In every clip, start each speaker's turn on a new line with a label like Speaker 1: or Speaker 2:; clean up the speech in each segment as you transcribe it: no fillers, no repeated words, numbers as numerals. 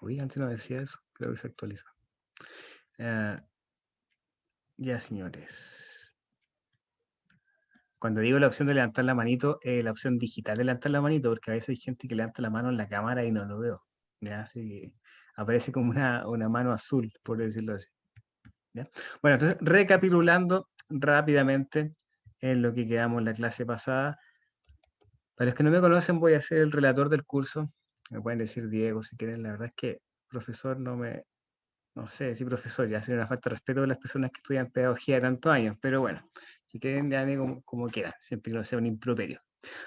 Speaker 1: Uy, antes no decía eso, creo que se actualizó. Ah, ya, señores. Cuando digo la opción de levantar la manito, la opción digital de levantar la manito, porque a veces hay gente que levanta la mano en la cámara y no lo veo. ¿Ya? Así que aparece como una mano azul, por decirlo así. ¿Ya? Bueno, entonces, recapitulando rápidamente en lo que quedamos en la clase pasada. Para los que no me conocen, voy a ser el relator del curso. Me pueden decir Diego si quieren. La verdad es que profesor no sé si profesor, ya sería una falta de respeto de las personas que estudian pedagogía de tantos años, pero bueno, si quieren, llamen como quieran, siempre que no sea un improperio.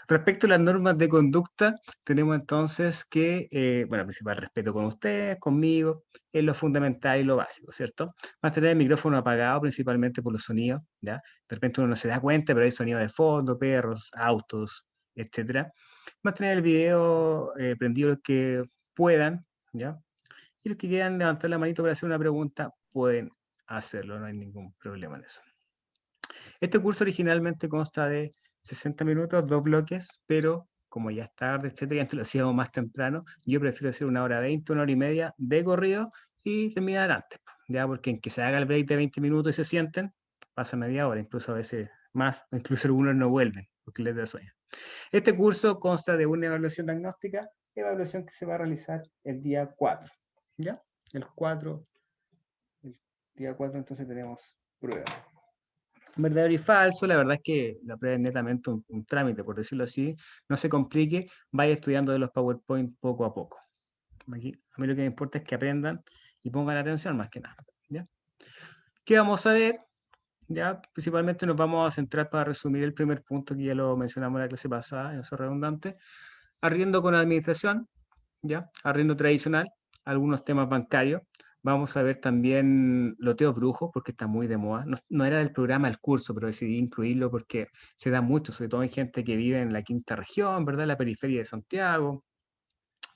Speaker 1: Respecto a las normas de conducta, tenemos entonces que, bueno, principal respeto con ustedes, conmigo, es lo fundamental y lo básico, ¿cierto? Mantener el micrófono apagado principalmente por los sonidos, ¿ya? De repente uno no se da cuenta, pero hay sonidos de fondo, perros, autos, etcétera. Mantener el video prendido los que puedan, ¿ya? Y los que quieran levantar la manito para hacer una pregunta, pueden hacerlo, no hay ningún problema en eso. Este curso originalmente consta de 60 minutos, 2 bloques, pero como ya es tarde, etcétera, y antes lo hacíamos más temprano, yo prefiero hacer 1 hora 20, 1 hora y media de corrido y terminar antes, ya, porque en que se haga el break de 20 minutos y se sienten, pasa media hora, incluso a veces más, incluso algunos no vuelven porque les da sueño. Este curso consta de una evaluación diagnóstica, evaluación que se va a realizar el día 4, ¿ya? El 4, el día 4 entonces tenemos prueba. Verdadero y falso, la verdad es que la prueba es netamente un trámite, por decirlo así, no se complique, vaya estudiando de los PowerPoint poco a poco. Aquí, a mí lo que me importa es que aprendan y pongan atención más que nada. ¿Ya? ¿Qué vamos a ver? Ya, principalmente nos vamos a centrar para resumir el primer punto que ya lo mencionamos en la clase pasada, en eso redundante. Arriendo con administración, ¿ya? Arriendo tradicional, algunos temas bancarios. Vamos a ver también loteos brujos, porque está muy de moda. No, no era del programa el curso, pero decidí incluirlo porque se da mucho, sobre todo en gente que vive en la quinta región, ¿verdad? La periferia de Santiago,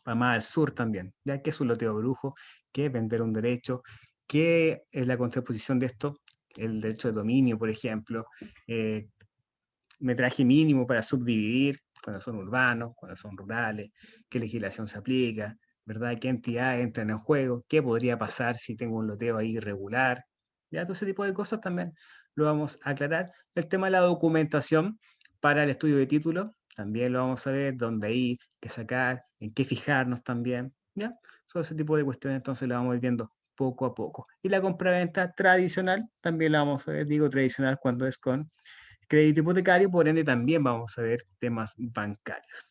Speaker 1: para más al sur también. ¿Ya? ¿Qué es un loteo brujo? ¿Qué es vender un derecho? ¿Qué es la contraposición de esto? El derecho de dominio, por ejemplo. Eh, Metraje mínimo para subdividir, cuando son urbanos, cuando son rurales, qué legislación se aplica, ¿verdad? ¿Qué entidades entran en juego? ¿Qué podría pasar si tengo un loteo ahí irregular? Ya, todo ese tipo de cosas también lo vamos a aclarar. El tema de la documentación para el estudio de título, también lo vamos a ver, dónde ir, qué sacar, en qué fijarnos también, ¿ya? Todo ese tipo de cuestiones entonces lo vamos a ir viendo poco a poco. Y la compraventa tradicional, también la vamos a ver, digo tradicional cuando es con crédito hipotecario, por ende también vamos a ver temas bancarios.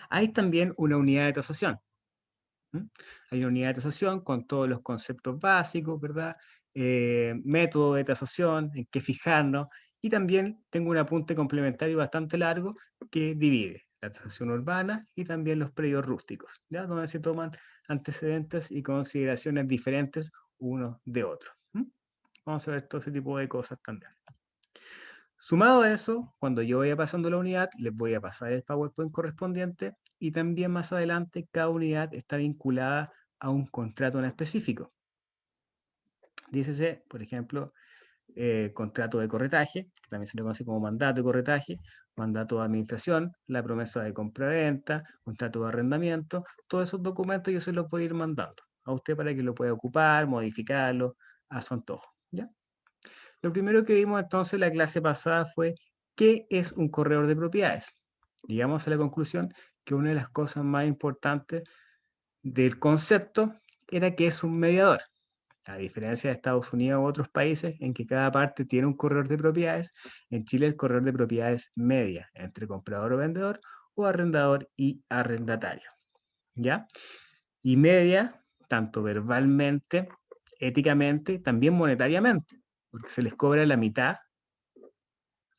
Speaker 1: Hay también una unidad de tasación. ¿Mm? Hay una unidad de tasación con todos los conceptos básicos, ¿verdad? Método de tasación, en qué fijarnos, y también tengo un apunte complementario bastante largo que divide la tasación urbana y también los predios rústicos, ¿ya? Donde se toman antecedentes y consideraciones diferentes unos de otros. ¿Mm? Vamos a ver todo ese tipo de cosas también. Sumado a eso, cuando yo vaya pasando la unidad, les voy a pasar el PowerPoint correspondiente y también más adelante cada unidad está vinculada a un contrato en específico. Dícese, por ejemplo, contrato de corretaje, que también se le conoce como mandato de corretaje, mandato de administración, la promesa de compra-venta, contrato de arrendamiento, todos esos documentos yo se los voy a ir mandando a usted para que lo pueda ocupar, modificarlo a su antojo. ¿Ya? Lo primero que vimos entonces en la clase pasada fue qué es un corredor de propiedades. Llegamos a la conclusión que una de las cosas más importantes del concepto era que es un mediador. A diferencia de Estados Unidos u otros países en que cada parte tiene un corredor de propiedades, en Chile el corredor de propiedades media entre comprador o vendedor o arrendador y arrendatario. ¿Ya? Y media, tanto verbalmente, éticamente, también monetariamente, porque se les cobra la mitad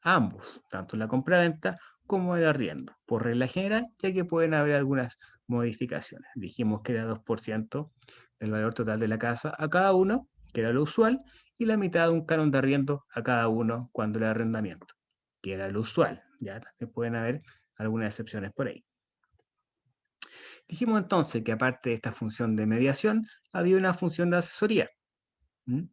Speaker 1: ambos, tanto la compraventa como el arriendo, por regla general, ya que pueden haber algunas modificaciones. Dijimos que era 2% del valor total de la casa a cada uno, que era lo usual, y la mitad de un canon de arriendo a cada uno cuando era arrendamiento, que era lo usual. Ya también pueden haber algunas excepciones por ahí. Dijimos entonces que aparte de esta función de mediación, había una función de asesoría. ¿Mm?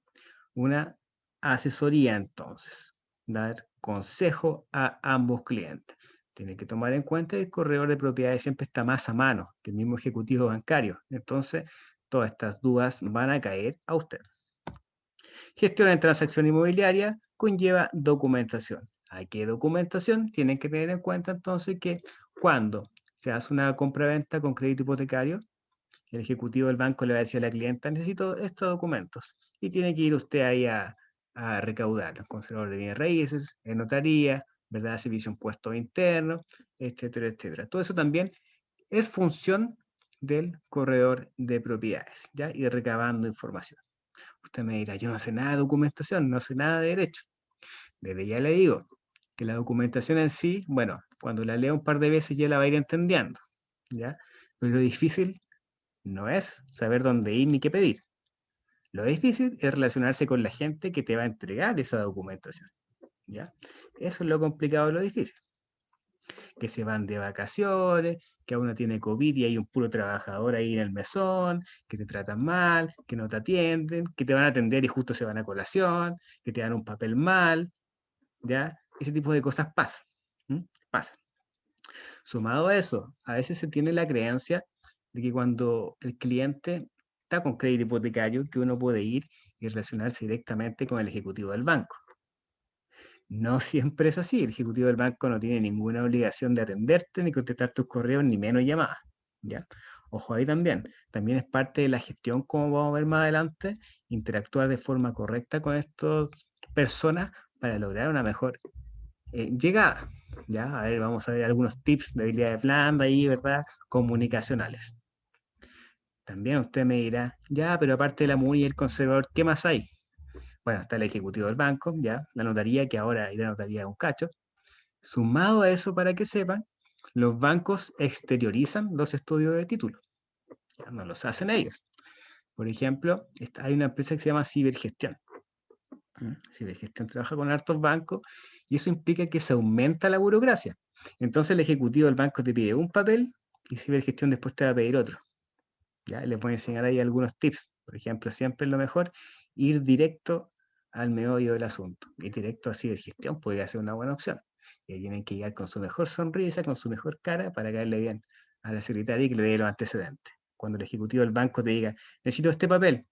Speaker 1: Una asesoría entonces, dar consejo a ambos clientes. Tiene que tomar en cuenta que el corredor de propiedades siempre está más a mano que el mismo ejecutivo bancario. Entonces, todas estas dudas van a caer a usted. Gestión de transacción inmobiliaria conlleva documentación. ¿A qué documentación? Tienen que tener en cuenta entonces que cuando se hace una compra-venta con crédito hipotecario, el ejecutivo del banco le va a decir a la clienta, necesito estos documentos. Y tiene que ir usted ahí a recaudarlos. Conservador de bienes raíces, en notaría, ¿verdad? Servicio de impuestos internos, etcétera, etcétera. Todo eso también es función del corredor de propiedades, ¿ya? Y recabando información. Usted me dirá, yo no sé nada de documentación, no sé nada de derecho. Desde ya le digo que la documentación en sí, bueno, cuando la lea un par de veces ya la va a ir entendiendo, ¿ya? Pero lo difícil no es saber dónde ir ni qué pedir. Lo difícil es relacionarse con la gente que te va a entregar esa documentación, ¿ya? Eso es lo complicado y lo difícil. Que se van de vacaciones, que uno tiene COVID y hay un puro trabajador ahí en el mesón, que te tratan mal, que no te atienden, que te van a atender y justo se van a colación, que te dan un papel mal, ¿ya? Ese tipo de cosas pasan, pasan. Sumado a eso, a veces se tiene la creencia de que cuando el cliente está con crédito hipotecario, que uno puede ir y relacionarse directamente con el ejecutivo del banco. No siempre es así. El ejecutivo del banco no tiene ninguna obligación de atenderte, ni contestar tus correos, ni menos llamadas. ¿Ya? Ojo ahí también. También es parte de la gestión, como vamos a ver más adelante, interactuar de forma correcta con estas personas para lograr una mejor llegada. ¿Ya? A ver, vamos a ver algunos tips de habilidades blandas ahí, ¿verdad? Comunicacionales. También usted me dirá, ya, pero aparte de la MUNI y el conservador, ¿qué más hay? Bueno, está el ejecutivo del banco, ya, la notaría, que ahora la notaría es un cacho. Sumado a eso, para que sepan, los bancos exteriorizan los estudios de título. Ya no los hacen ellos. Por ejemplo, hay una empresa que se llama Cibergestión. Cibergestión trabaja con hartos bancos y eso implica que se aumenta la burocracia. Entonces el ejecutivo del banco te pide un papel y Cibergestión después te va a pedir otro. ¿Ya? Les voy a enseñar ahí algunos tips. Por ejemplo, siempre es lo mejor ir directo al meollo del asunto. Ir directo a Cibergestión podría ser una buena opción. Y ahí tienen que llegar con su mejor sonrisa, con su mejor cara, para caerle bien a la secretaria y que le dé los antecedentes. Cuando el ejecutivo del banco te diga, necesito este papel,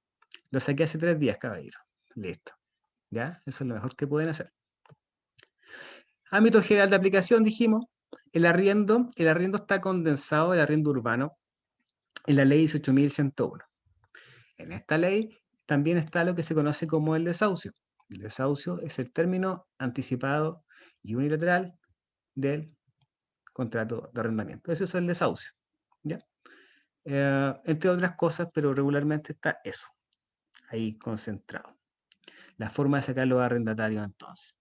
Speaker 1: lo saqué hace 3 días, caballero. Listo. ¿Ya? Eso es lo mejor que pueden hacer. Ámbito general de aplicación, dijimos, el arriendo está condensado, el arriendo urbano, en la ley 18.101. En esta ley también está lo que se conoce como el desahucio. El desahucio es el término anticipado y unilateral del contrato de arrendamiento. Eso es el desahucio. ¿Ya? Entre otras cosas, pero regularmente está eso, ahí concentrado. La forma de sacar los arrendatarios entonces.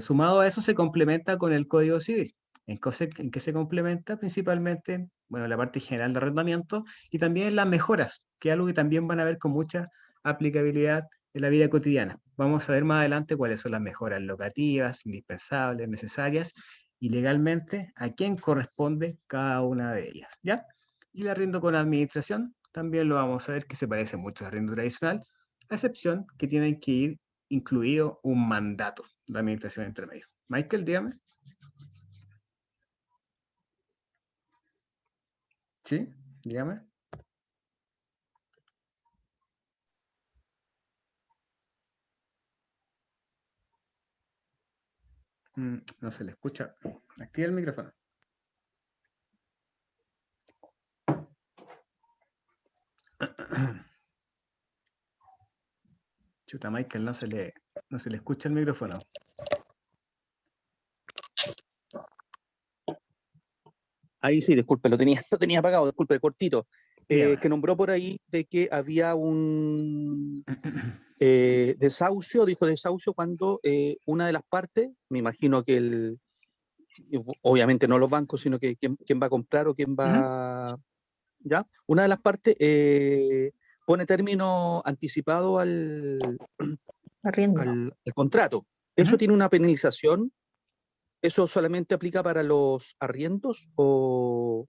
Speaker 1: Sumado a eso se complementa con el Código Civil. ¿En qué se complementa? Principalmente, bueno, la parte general de arrendamiento y también las mejoras, que es algo que también van a ver con mucha aplicabilidad en la vida cotidiana. Vamos a ver más adelante cuáles son las mejoras locativas, indispensables, necesarias y legalmente a quién corresponde cada una de ellas, ¿ya? Y el arriendo con administración también lo vamos a ver que se parece mucho al arriendo tradicional, a excepción que tienen que ir incluido un mandato de administración entre medio. Michael, dígame. Sí, dígame. No se le escucha. Activa el micrófono. Chuta, Michael, no se le escucha el micrófono.
Speaker 2: Ahí sí, disculpe, lo tenía, lo tenía apagado, disculpe, cortito.
Speaker 1: Dígame.
Speaker 2: Que nombró por ahí de que había un desahucio, dijo desahucio cuando una de las partes, me imagino que obviamente no los bancos, sino que quién va a comprar o quién va, ¿ya? Una de las partes pone término anticipado
Speaker 3: Arriendo.
Speaker 2: al contrato. ¿Eso tiene una penalización? ¿Eso solamente aplica para los arriendos o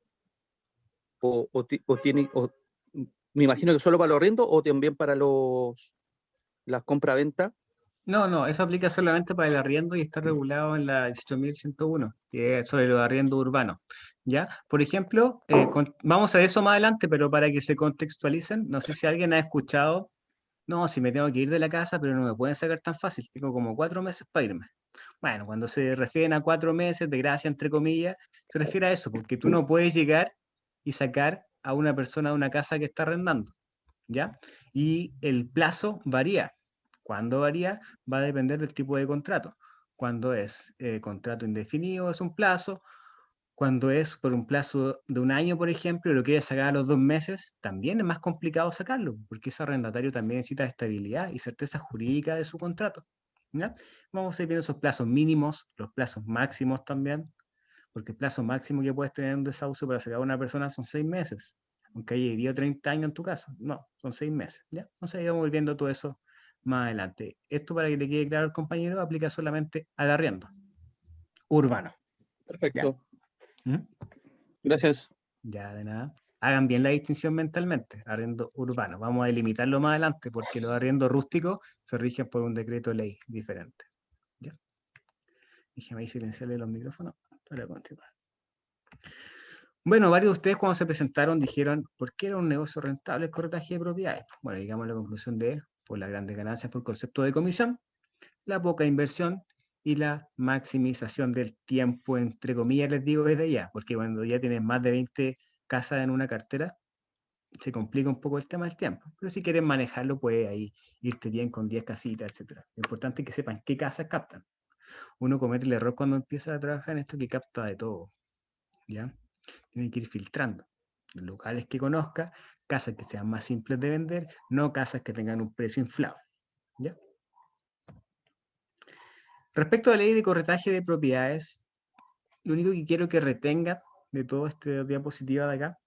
Speaker 2: tiene, me imagino que solo para los arriendos o también para las compra-venta?
Speaker 1: No, no, eso aplica solamente para el arriendo y está regulado en la 18.101, que es sobre los arriendos urbanos. ¿Ya? Por ejemplo, vamos a eso más adelante, pero para que se contextualicen, no sé si alguien ha escuchado, no, si me tengo que ir de la casa, pero no me pueden sacar tan fácil, tengo como 4 meses para irme. Bueno, cuando se refieren a 4 meses de gracia, entre comillas, se refiere a eso, porque tú no puedes llegar y sacar a una persona de una casa que está arrendando. ¿Ya? Y el plazo varía. ¿Cuándo varía? Va a depender del tipo de contrato. Cuando es contrato indefinido es un plazo, cuando es por un plazo de un año, por ejemplo, y lo quieres sacar a los 2 meses, también es más complicado sacarlo, porque ese arrendatario también necesita estabilidad y certeza jurídica de su contrato. ¿Ya? Vamos a ir viendo esos plazos mínimos, los plazos máximos también, porque el plazo máximo que puedes tener en un desahucio para sacar a una persona son 6 meses, aunque haya vivido 30 años en tu casa. No, son 6 meses. ¿Ya? Entonces vamos viendo todo eso más adelante. Esto, para que le quede claro al compañero, aplica solamente al arriendo urbano. ¿Ya?
Speaker 2: Perfecto.
Speaker 1: ¿Mm?
Speaker 2: Gracias.
Speaker 1: Ya, de nada. Hagan bien la distinción mentalmente, arriendo urbano. Vamos a delimitarlo más adelante porque los arriendos rústicos se rigen por un decreto de ley diferente. ¿Ya? Déjame ahí silenciarle los micrófonos para continuar. Bueno, varios de ustedes cuando se presentaron dijeron, ¿por qué era un negocio rentable el corretaje de propiedades? Bueno, llegamos a la conclusión de, por las grandes ganancias por concepto de comisión, la poca inversión y la maximización del tiempo, entre comillas, les digo desde ya, porque cuando ya tienes más de 20 casas en una cartera, se complica un poco el tema del tiempo. Pero si quieres manejarlo, puedes ahí irte bien con 10 casitas, etc. Lo importante es que sepan qué casas captan. Uno comete el error cuando empieza a trabajar en esto que capta de todo, ¿ya? Tiene que ir filtrando locales que conozca, casas que sean más simples de vender, no casas que tengan un precio inflado. ¿Ya? Respecto a la ley de corretaje de propiedades, lo único que quiero que retengan de toda esta diapositiva de acá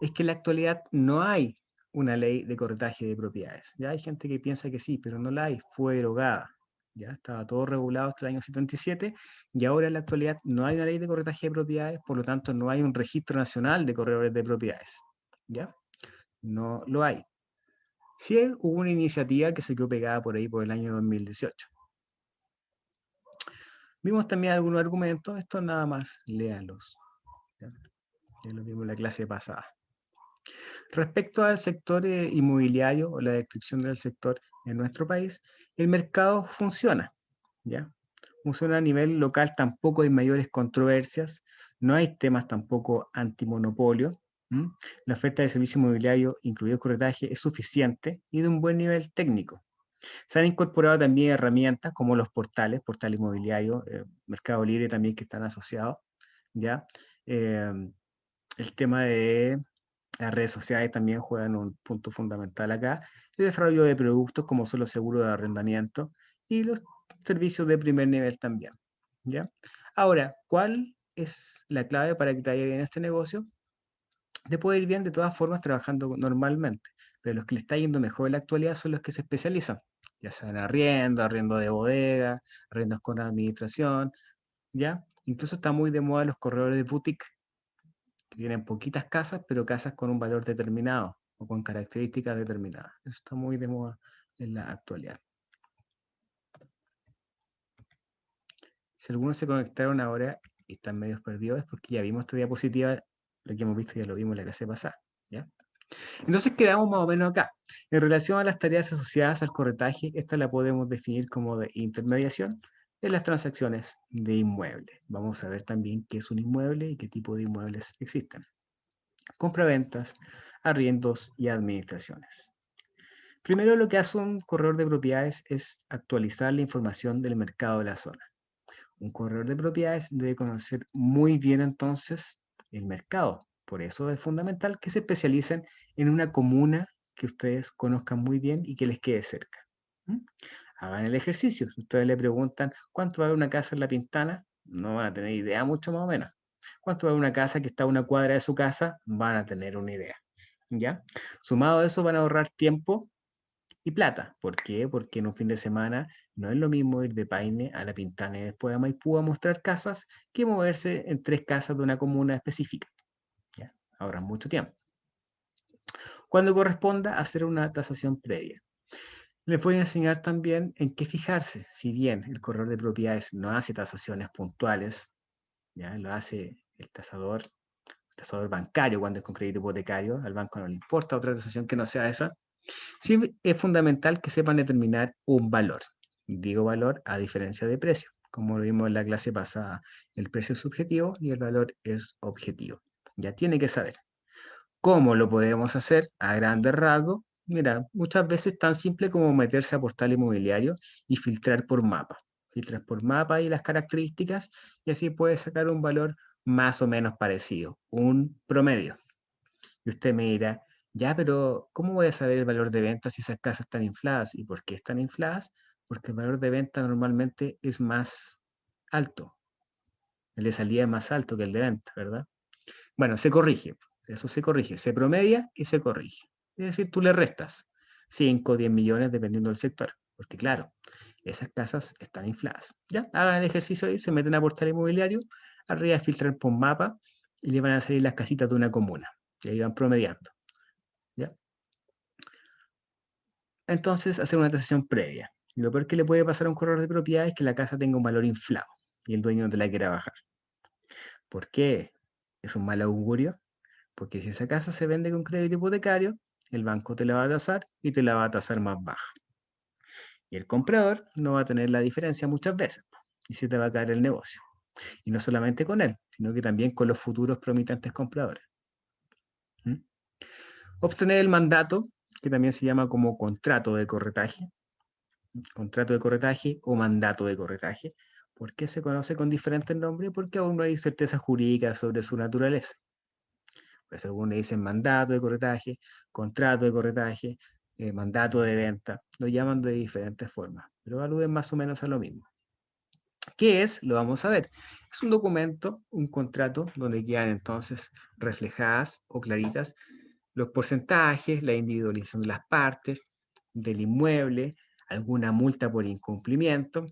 Speaker 1: es que en la actualidad no hay una ley de corretaje de propiedades. Ya hay gente que piensa que sí, pero no la hay, fue derogada. Ya estaba todo regulado hasta el año 77 y ahora en la actualidad no hay una ley de corretaje de propiedades, por lo tanto no hay un registro nacional de corredores de propiedades. ¿Ya? No lo hay. Sí hubo una iniciativa que se quedó pegada por ahí por el año 2018. Vimos también algunos argumentos, esto nada más, léanlos. ¿Ya? Ya lo vimos en la clase pasada. Respecto al sector inmobiliario o la descripción del sector en nuestro país, el mercado funciona, ¿ya? Funciona a nivel local, tampoco hay mayores controversias, no hay temas tampoco antimonopolio. ¿Mm? La oferta de servicio inmobiliario, incluido corretaje, es suficiente y de un buen nivel técnico. Se han incorporado también herramientas como los portales, portal inmobiliario, Mercado Libre también que están asociados, ¿ya? Eh, el tema de las redes sociales también juegan un punto fundamental acá. El desarrollo de productos como son los seguros de arrendamiento y los servicios de primer nivel también, ¿ya? Ahora, ¿cuál es la clave para que te vaya bien este negocio? Te puede ir bien de todas formas trabajando normalmente, pero los que le está yendo mejor en la actualidad son los que se especializan, ya sea en arriendo, arriendo de bodega, arriendos con administración, ¿ya? Incluso está muy de moda los corredores de boutique, que tienen poquitas casas, pero casas con un valor determinado o con características determinadas. Eso está muy de moda en la actualidad. Si algunos se conectaron ahora y están medio perdidos es porque ya vimos esta diapositiva, lo que hemos visto ya lo vimos en la clase pasada, ¿ya? Entonces quedamos más o menos acá. En relación a las tareas asociadas al corretaje, esta la podemos definir como de intermediación de las transacciones de inmuebles. Vamos a ver también qué es un inmueble y qué tipo de inmuebles existen. Compraventas, arriendos y administraciones. Primero, lo que hace un corredor de propiedades es actualizar la información del mercado de la zona. Un corredor de propiedades debe conocer muy bien entonces el mercado. Por eso es fundamental que se especialicen en una comuna que ustedes conozcan muy bien y que les quede cerca. ¿Mm? Hagan el ejercicio. Si ustedes le preguntan cuánto vale una casa en La Pintana, no van a tener idea mucho más o menos. ¿Cuánto vale una casa que está a una cuadra de su casa? Van a tener una idea. ¿Ya? Sumado a eso van a ahorrar tiempo y plata. ¿Por qué? Porque en un fin de semana no es lo mismo ir de Paine a La Pintana y después a Maipú a mostrar casas que moverse en 3 casas de una comuna específica. ¿Ya? Ahorran mucho tiempo. Cuando corresponda hacer una tasación previa. Les voy a enseñar también en qué fijarse. Si bien el corredor de propiedades no hace tasaciones puntuales, ya lo hace el tasador bancario cuando es con crédito hipotecario, al banco no le importa otra tasación que no sea esa. Sí es fundamental que sepan determinar un valor. Digo valor a diferencia de precio. Como lo vimos en la clase pasada, el precio es subjetivo y el valor es objetivo. Ya tiene que saber. ¿Cómo lo podemos hacer? A grandes rasgos. Mira, muchas veces tan simple como meterse a portal inmobiliario y filtrar por mapa. Filtras por mapa y las características y así puedes sacar un valor más o menos parecido, un promedio. Y usted me dirá, ya, pero ¿cómo voy a saber el valor de venta si esas casas están infladas? ¿Y por qué están infladas? Porque el valor de venta normalmente es más alto. El de salida es más alto que el de venta, ¿verdad? Bueno, se corrige. Eso se corrige. Se promedia y se corrige. Es decir, tú le restas 5 o 10 millones dependiendo del sector. Porque claro, esas casas están infladas. Ya, hagan el ejercicio ahí, se meten a portal inmobiliario, arriba filtran por mapa y le van a salir las casitas de una comuna. Y ahí van promediando. ¿Ya? Entonces, hacer una tasación previa. Lo peor que le puede pasar a un corredor de propiedad es que la casa tenga un valor inflado y el dueño no te la quiera bajar. ¿Por qué? Es un mal augurio, porque si esa casa se vende con crédito hipotecario, el banco te la va a tasar y te la va a tasar más baja. Y el comprador no va a tener la diferencia muchas veces y se te va a caer el negocio. Y no solamente con él, sino que también con los futuros promitentes compradores. ¿Mm? Obtener el mandato, que también se llama como contrato de corretaje o mandato de corretaje. ¿Por qué se conoce con diferentes nombres? Porque aún no hay certeza jurídica sobre su naturaleza. Pues algunos le dicen mandato de corretaje, contrato de corretaje, mandato de venta. Lo llaman de diferentes formas, pero aluden más o menos a lo mismo. ¿Qué es? Lo vamos a ver. Es un documento, un contrato, donde quedan entonces reflejadas o claritas los porcentajes, la individualización de las partes, del inmueble, alguna multa por incumplimiento,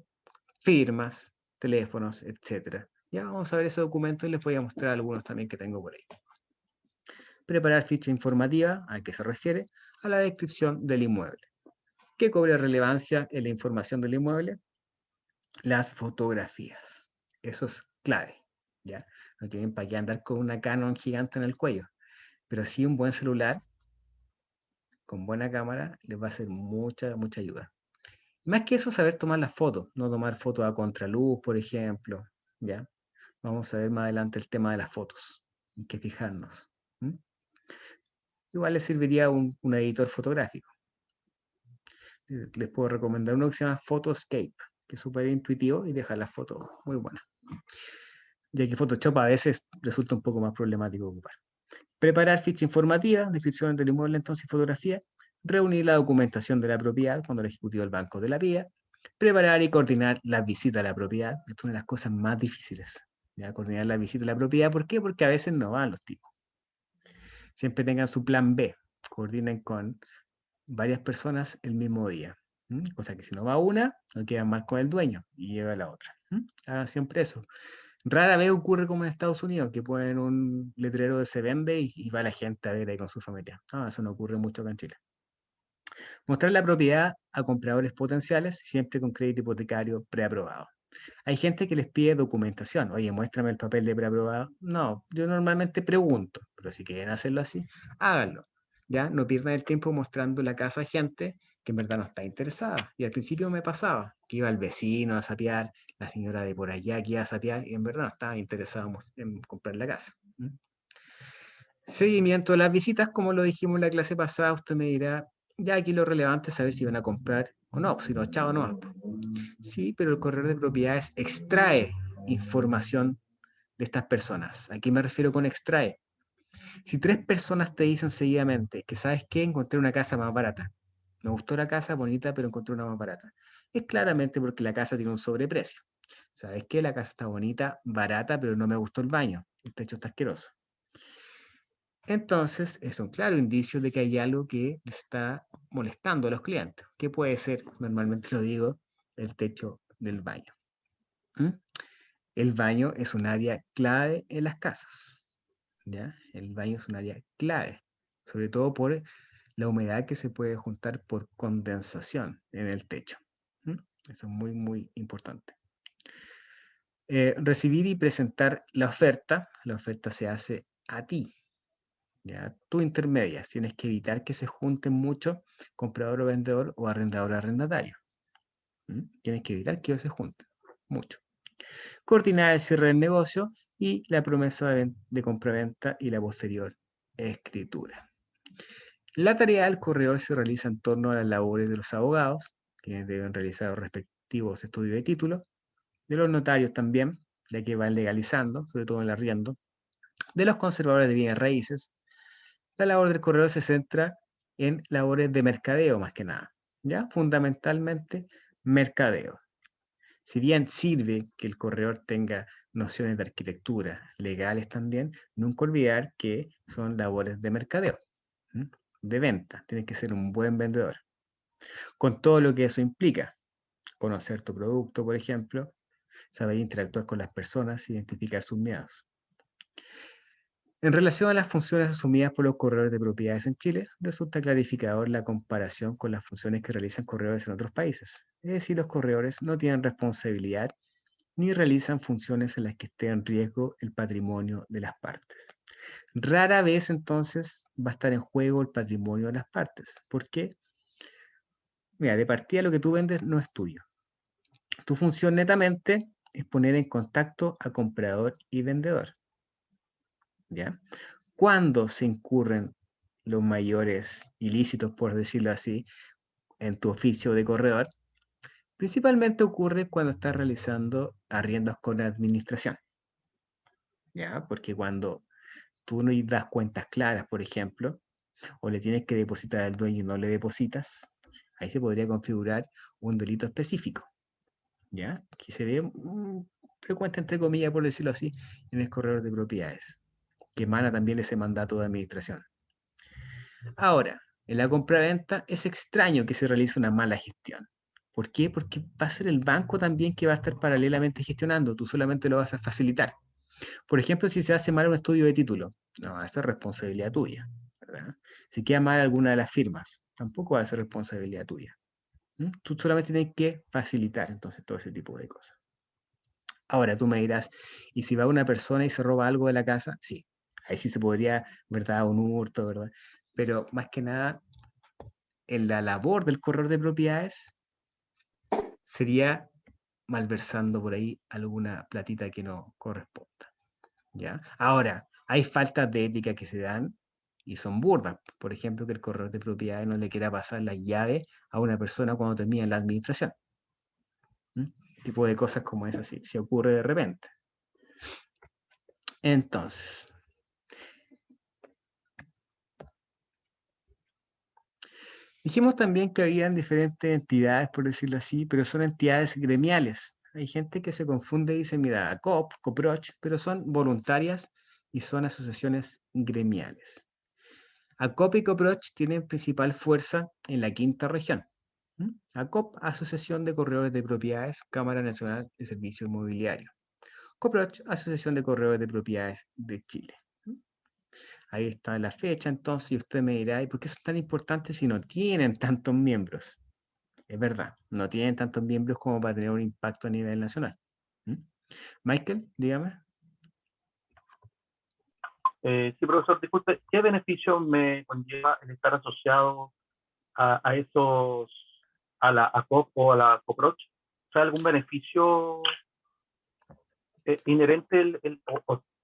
Speaker 1: firmas, teléfonos, etcétera. Ya vamos a ver ese documento y les voy a mostrar algunos también que tengo por ahí. Preparar ficha informativa, ¿a qué se refiere? A la descripción del inmueble. ¿Qué cobra relevancia en la información del inmueble? Las fotografías. Eso es clave, ¿ya? No tienen para qué andar con una Canon gigante en el cuello, pero sí un buen celular con buena cámara les va a hacer mucha, mucha ayuda. Más que eso, saber tomar las fotos, no tomar fotos a contraluz, por ejemplo, ¿ya? Vamos a ver más adelante el tema de las fotos, en qué fijarnos. ¿Mm? Igual les serviría un editor fotográfico. Les puedo recomendar uno que se llama Photoscape, que es súper intuitivo y deja las fotos muy buenas. Ya que Photoshop a veces resulta un poco más problemático ocupar. Preparar ficha informativa, descripción del inmueble entonces y fotografía, reunir la documentación de la propiedad cuando el ejecutivo del banco te la pida, preparar y coordinar las visitas a la propiedad. Esto es una de las cosas más difíciles, ¿ya? Coordinar la visita a la propiedad. ¿Por qué? Porque a veces no van los tipos. Siempre tengan su plan B, coordinen con varias personas el mismo día. Cosa que si no va una, no quedan mal con el dueño y llega la otra. Hagan siempre eso. Rara vez ocurre como en Estados Unidos, que ponen un letrero de se vende y va la gente a ver ahí con su familia. No, eso no ocurre mucho acá en Chile. Mostrar la propiedad a compradores potenciales, siempre con crédito hipotecario preaprobado. Hay gente que les pide documentación. Oye, muéstrame el papel de preaprobado. No, yo normalmente pregunto, pero si quieren hacerlo así, háganlo. ¿Ya? No pierdan el tiempo mostrando la casa a gente que en verdad no está interesada. Y al principio me pasaba, que iba el vecino a sapear, la señora de por allá que iba a sapear, y en verdad no estaba interesado en comprar la casa. Seguimiento de las visitas, como lo dijimos en la clase pasada, usted me dirá, ya aquí lo relevante es saber si van a comprar o no, si no, chao, no. Sí, pero el corredor de propiedades extrae información de estas personas. ¿A qué me refiero con extrae? Si 3 personas te dicen seguidamente que sabes que encontré una casa más barata, me gustó la casa bonita, pero encontré una más barata, es claramente porque la casa tiene un sobreprecio. ¿Sabes qué? La casa está bonita, barata, pero no me gustó el baño. El techo está asqueroso. Entonces, es un claro indicio de que hay algo que está molestando a los clientes. ¿Qué puede ser? Normalmente lo digo, el techo del baño. ¿Mm? El baño es un área clave en las casas. ¿Ya? El baño es un área clave, sobre todo por la humedad que se puede juntar por condensación en el techo. ¿Mm? Eso es muy, muy importante. Recibir y presentar la oferta se hace a ti, ¿ya? Tú intermedias, tienes que evitar que se junten mucho comprador o vendedor o arrendador o arrendatario. Tienes que evitar que se junten mucho. Coordinar el cierre del negocio y la promesa de compraventa y la posterior escritura. La tarea del corredor se realiza en torno a las labores de los abogados, quienes deben realizar los respectivos estudios de título, de los notarios también, ya que van legalizando, sobre todo en el arriendo, de los conservadores de bienes raíces. La labor del corredor se centra en labores de mercadeo más que nada, ¿ya? Fundamentalmente mercadeo. Si bien sirve que el corredor tenga nociones de arquitectura legales también, nunca olvidar que son labores de mercadeo, de venta. Tienes que ser un buen vendedor. Con todo lo que eso implica. Conocer tu producto, por ejemplo, saber interactuar con las personas, identificar sus miedos. En relación a las funciones asumidas por los corredores de propiedades en Chile, resulta clarificador la comparación con las funciones que realizan corredores en otros países. Es decir, los corredores no tienen responsabilidad ni realizan funciones en las que esté en riesgo el patrimonio de las partes. Rara vez entonces va a estar en juego el patrimonio de las partes. ¿Por qué? Mira, de partida lo que tú vendes no es tuyo. Tu función netamente es poner en contacto a comprador y vendedor. ¿Ya? ¿Cuándo se incurren los mayores ilícitos, por decirlo así, en tu oficio de corredor? Principalmente ocurre cuando estás realizando arriendos con administración. ¿Ya? Porque cuando tú no das cuentas claras, por ejemplo, o le tienes que depositar al dueño y no le depositas, ahí se podría configurar un delito específico, ¿ya? Que se ve frecuente, entre comillas, por decirlo así, en el corredor de propiedades, que emana también ese mandato de administración. Ahora, en la compraventa es extraño que se realice una mala gestión. ¿Por qué? Porque va a ser el banco también que va a estar paralelamente gestionando, tú solamente lo vas a facilitar. Por ejemplo, si se hace mal un estudio de título, no va a ser responsabilidad tuya, ¿verdad? Si queda mal alguna de las firmas, tampoco va a ser responsabilidad tuya. Tú solamente tienes que facilitar entonces todo ese tipo de cosas. Ahora tú me dirás, ¿y si va una persona y se roba algo de la casa? Sí, ahí sí se podría, ¿verdad? Un hurto, ¿verdad? Pero más que nada, en la labor del corredor de propiedades sería malversando por ahí alguna platita que no corresponda, ¿ya? Ahora, hay faltas de ética que se dan y son burdas. Por ejemplo, que el corredor de propiedades no le quiera pasar la llave a una persona cuando termina en la administración. Tipo de cosas como esas, sí, se ocurre de repente. Entonces, dijimos también que habían diferentes entidades, por decirlo así, pero son entidades gremiales. Hay gente que se confunde y dice, mira, ACOP, COPROCH, pero son voluntarias y son asociaciones gremiales. ACOP y COPROCH tienen principal fuerza en la quinta región. ACOP, Asociación de Corredores de Propiedades, Cámara Nacional de Servicios Inmobiliarios. COPROCH, Asociación de Corredores de Propiedades de Chile. Ahí está la fecha, entonces, y usted me dirá, ¿y por qué son tan importantes si no tienen tantos miembros? Es verdad, no tienen tantos miembros como para tener un impacto a nivel nacional. Michael, dígame.
Speaker 3: Sí, profesor, disculpe, ¿qué beneficio me conlleva el estar asociado a esos, a la ACOP o a la COPROCH? O sea, ¿algún beneficio inherente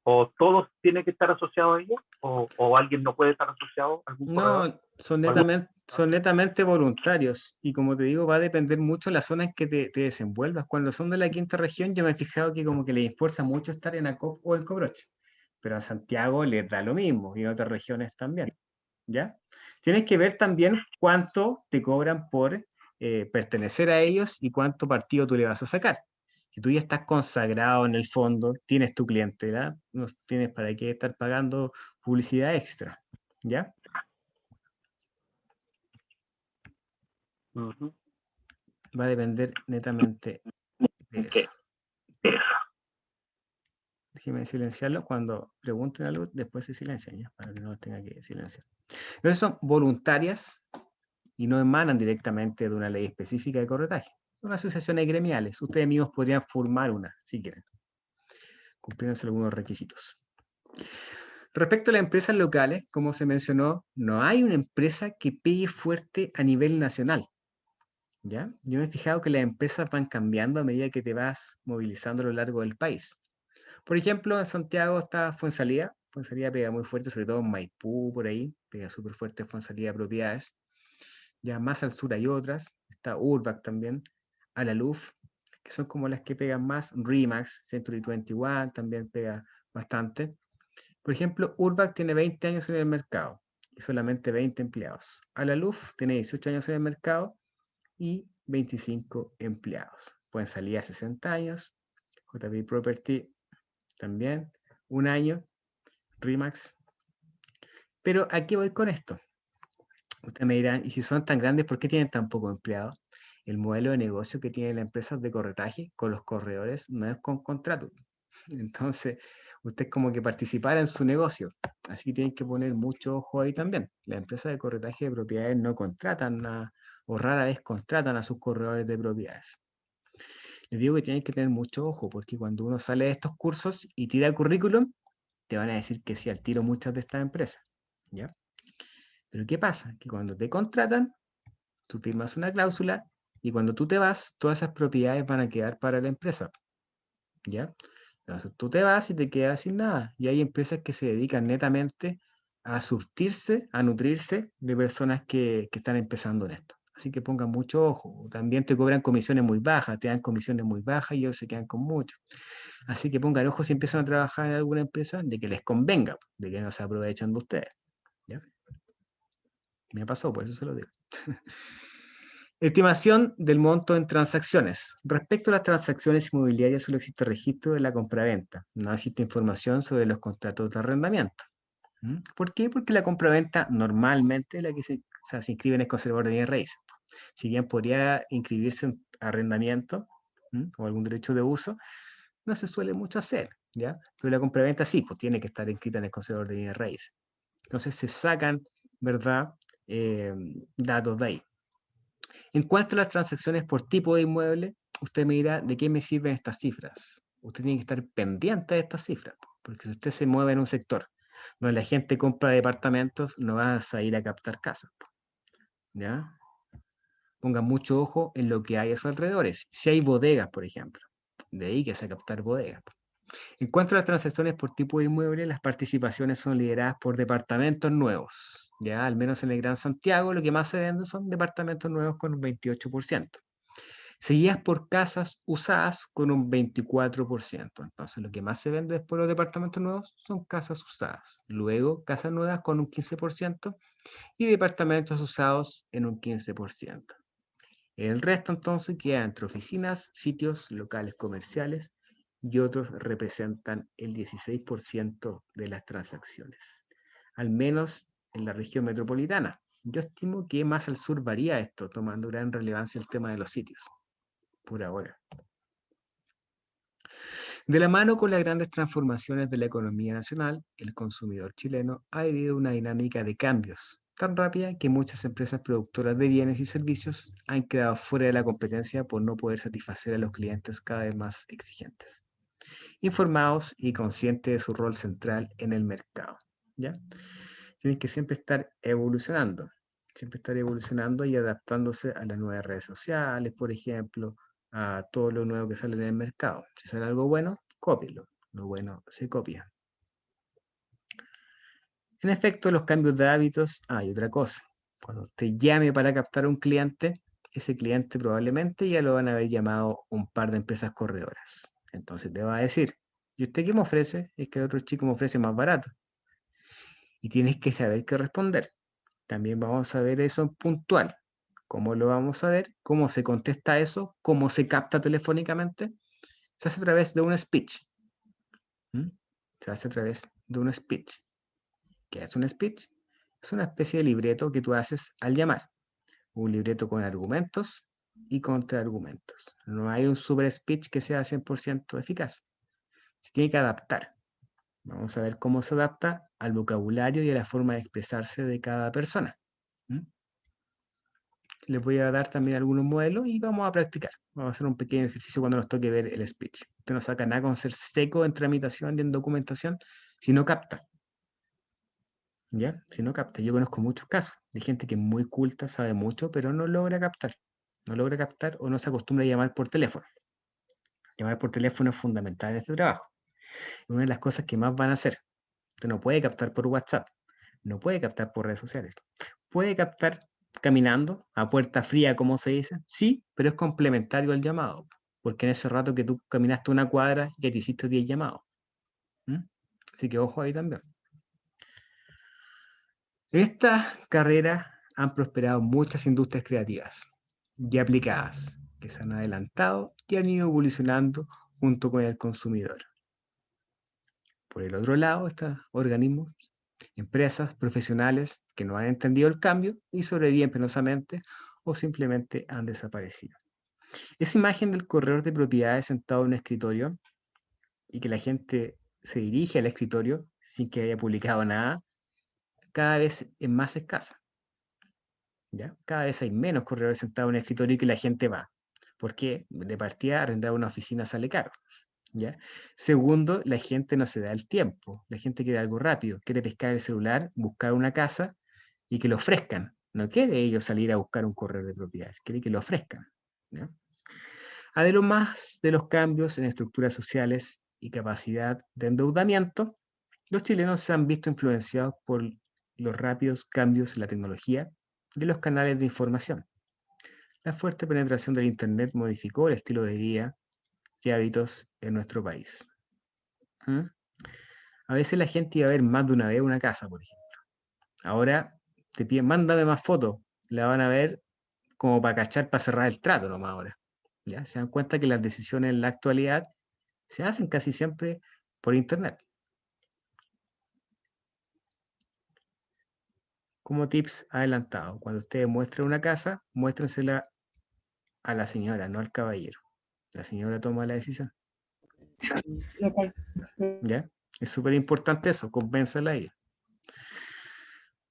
Speaker 3: o todos tienen que estar asociados a ellos? ¿O alguien no puede estar asociado a algún corredor?
Speaker 1: No, son
Speaker 3: ¿O algún...
Speaker 1: netamente voluntarios y como te digo, va a depender mucho de la zona en que te desenvuelvas. Cuando son de la quinta región, yo me he fijado que como que les importa mucho estar en ACOP o en COPROCH, pero a Santiago les da lo mismo y en otras regiones también, ¿ya? Tienes que ver también cuánto te cobran por pertenecer a ellos y cuánto partido tú le vas a sacar. Si tú ya estás consagrado en el fondo, tienes tu clientela, no tienes para qué estar pagando publicidad extra, ¿ya? Va a depender netamente de eso. Déjeme silenciarlo. Cuando pregunten algo, después se silencian, ¿ya? Para que no los tenga que silenciar. Entonces son voluntarias y no emanan directamente de una ley específica de corretaje. Son asociaciones gremiales. Ustedes mismos podrían formar una, si quieren, cumpliéndose algunos requisitos. Respecto a las empresas locales, como se mencionó, no hay una empresa que pegue fuerte a nivel nacional. ¿Ya? Yo me he fijado que las empresas van cambiando a medida que te vas movilizando a lo largo del país. Por ejemplo, en Santiago está Fuensalida. Fuensalida pega muy fuerte, sobre todo en Maipú, por ahí. Pega súper fuerte Fuensalida Propiedades. Ya más al sur hay otras. Está Urbac también. Alaluf, que son como las que pegan más. Remax, Century 21 también pega bastante. Por ejemplo, Urbac tiene 20 años en el mercado y solamente 20 empleados. Alaluf tiene 18 años en el mercado y 25 empleados. Pueden salir a 60 años. JP Property también, un año. Remax. Pero ¿a qué voy con esto? Ustedes me dirán, ¿y si son tan grandes, por qué tienen tan pocos empleados? El modelo de negocio que tienen las empresas de corretaje con los corredores no es con contrato. Entonces, ustedes como que participar en su negocio. Así que tienen que poner mucho ojo ahí también. Las empresas de corretaje de propiedades no contratan o rara vez contratan a sus corredores de propiedades. Les digo que tienen que tener mucho ojo porque cuando uno sale de estos cursos y tira currículum, te van a decir que sí al tiro muchas de estas empresas. ¿Ya? Pero ¿qué pasa? Que cuando te contratan, tú firmas una cláusula y cuando tú te vas, todas esas propiedades van a quedar para la empresa. ¿Ya? Entonces tú te vas y te quedas sin nada. Y hay empresas que se dedican netamente a surtirse, a nutrirse de personas que están empezando en esto. Así que pongan mucho ojo. También te cobran comisiones muy bajas, te dan comisiones muy bajas y ellos se quedan con mucho. Así que pongan ojo si empiezan a trabajar en alguna empresa de que les convenga, de que no se aprovechan de ustedes. ¿Ya? Me pasó, por eso se lo digo. Estimación del monto en transacciones. Respecto a las transacciones inmobiliarias, solo existe registro de la compraventa. No existe información sobre los contratos de arrendamiento. ¿Por qué? Porque la compraventa normalmente la que se inscribe en el conservador de bienes raíces. Si bien podría inscribirse en arrendamiento o algún derecho de uso, no se suele mucho hacer, ¿ya? Pero la compraventa sí, pues tiene que estar inscrita en el conservador de bienes raíces. Entonces se sacan, ¿verdad? Datos de ahí. En cuanto a las transacciones por tipo de inmueble, usted me dirá, ¿de qué me sirven estas cifras? Usted tiene que estar pendiente de estas cifras, porque si usted se mueve en un sector donde la gente compra departamentos, no vas a ir a captar casas. ¿Ya? Ponga mucho ojo en lo que hay a sus alrededores. Si hay bodegas, por ejemplo, dedíquese a captar bodegas. En cuanto a las transacciones por tipo de inmueble, las participaciones son lideradas por departamentos nuevos. Ya, al menos en el Gran Santiago, lo que más se vende son departamentos nuevos con un 28%. Seguidas por casas usadas con un 24%. Entonces, lo que más se vende después de los departamentos nuevos son casas usadas. Luego, casas nuevas con un 15% y departamentos usados en un 15%. El resto, entonces, queda entre oficinas, sitios, locales comerciales y otros representan el 16% de las transacciones, al menos en la región metropolitana. Yo estimo que más al sur varía esto, tomando gran relevancia el tema de los sitios, por ahora. De la mano con las grandes transformaciones de la economía nacional, el consumidor chileno ha vivido una dinámica de cambios tan rápida que muchas empresas productoras de bienes y servicios han quedado fuera de la competencia por no poder satisfacer a los clientes cada vez más exigentes, informados y conscientes de su rol central en el mercado. ¿Ya? Tienen que siempre estar evolucionando y adaptándose a las nuevas redes sociales, por ejemplo, a todo lo nuevo que sale en el mercado. Si sale algo bueno, cópielo. Lo bueno se copia. En efecto, los cambios de hábitos, hay otra cosa. Cuando usted llame para captar a un cliente, ese cliente probablemente ya lo van a haber llamado un par de empresas corredoras. Entonces te va a decir, ¿y usted qué me ofrece? Es que el otro chico me ofrece más barato. Y tienes que saber qué responder. También vamos a ver eso en puntual. ¿Cómo lo vamos a ver? ¿Cómo se contesta eso? ¿Cómo se capta telefónicamente? Se hace a través de un speech. Se hace a través de un speech. ¿Qué es un speech? Es una especie de libreto que tú haces al llamar. Un libreto con argumentos y contraargumentos. No hay un super speech que sea 100% eficaz. Se tiene que adaptar. Vamos a ver cómo se adapta al vocabulario y a la forma de expresarse de cada persona. ¿Mm? Les voy a dar también algunos modelos y vamos a practicar. Vamos a hacer un pequeño ejercicio cuando nos toque ver el speech. Usted no saca nada con ser seco en tramitación y en documentación si no capta. ¿Ya? Si no capta. Yo conozco muchos casos de gente que es muy culta, sabe mucho, pero no logra captar. No logra captar o no se acostumbra a llamar por teléfono. Llamar por teléfono es fundamental en este trabajo. Es una de las cosas que más van a hacer. Usted no puede captar por WhatsApp. No puede captar por redes sociales. Puede captar caminando a puerta fría, como se dice. Sí, pero es complementario al llamado. Porque en ese rato que tú caminaste una cuadra y que te hiciste 10 llamados. ¿Mm? Así que ojo ahí también. En esta carrera han prosperado muchas industrias creativas y aplicadas que se han adelantado y han ido evolucionando junto con el consumidor. Por el otro lado, estos organismos, empresas, profesionales que no han entendido el cambio y sobreviven penosamente o simplemente han desaparecido. Esa imagen del corredor de propiedades sentado en un escritorio y que la gente se dirige al escritorio sin que haya publicado nada, cada vez es más escasa. ¿Ya? Cada vez hay menos corredores sentados en un escritorio y que la gente va. Porque de partida arrendar una oficina sale caro. ¿Ya? Segundo, la gente no se da el tiempo. La gente quiere algo rápido. Quiere pescar el celular, buscar una casa y que lo ofrezcan. No quiere ellos salir a buscar un corredor de propiedades. Quiere que lo ofrezcan. ¿Ya? Además de los cambios en estructuras sociales y capacidad de endeudamiento, los chilenos se han visto influenciados por los rápidos cambios en la tecnología y los canales de información. La fuerte penetración del Internet modificó el estilo de vida y hábitos en nuestro país. ¿Mm? A veces la gente iba a ver más de una vez una casa, por ejemplo. Ahora te piden, mándame más fotos. La van a ver como para cachar, para cerrar el trato nomás ahora. ¿Ya? Se dan cuenta que las decisiones en la actualidad se hacen casi siempre por Internet. Como tips adelantado, cuando ustedes muestren una casa, muéstrensela a la señora, no al caballero. La señora toma la decisión. ¿Ya? Es súper importante eso, convénsala a ella.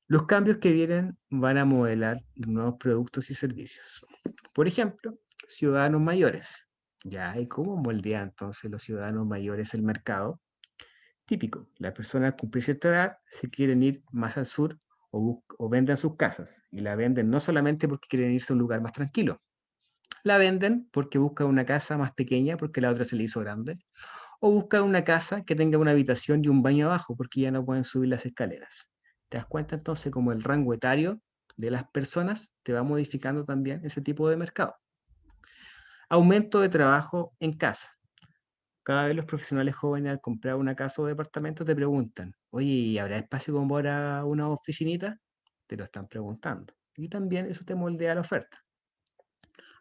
Speaker 1: Los cambios que vienen van a modelar nuevos productos y servicios. Por ejemplo, ciudadanos mayores. Ya, ¿y cómo moldea entonces los ciudadanos mayores el mercado? Típico, las personas al cumplir cierta edad se quieren ir más al sur o venden sus casas. Y la venden no solamente porque quieren irse a un lugar más tranquilo. La venden porque buscan una casa más pequeña porque la otra se le hizo grande. O buscan una casa que tenga una habitación y un baño abajo porque ya no pueden subir las escaleras. ¿Te das cuenta entonces cómo el rango etario de las personas te va modificando también ese tipo de mercado? Aumento de trabajo en casa. Cada vez los profesionales jóvenes al comprar una casa o departamento te preguntan, oye, ¿y habrá espacio como para una oficinita? Te lo están preguntando. Y también eso te moldea la oferta.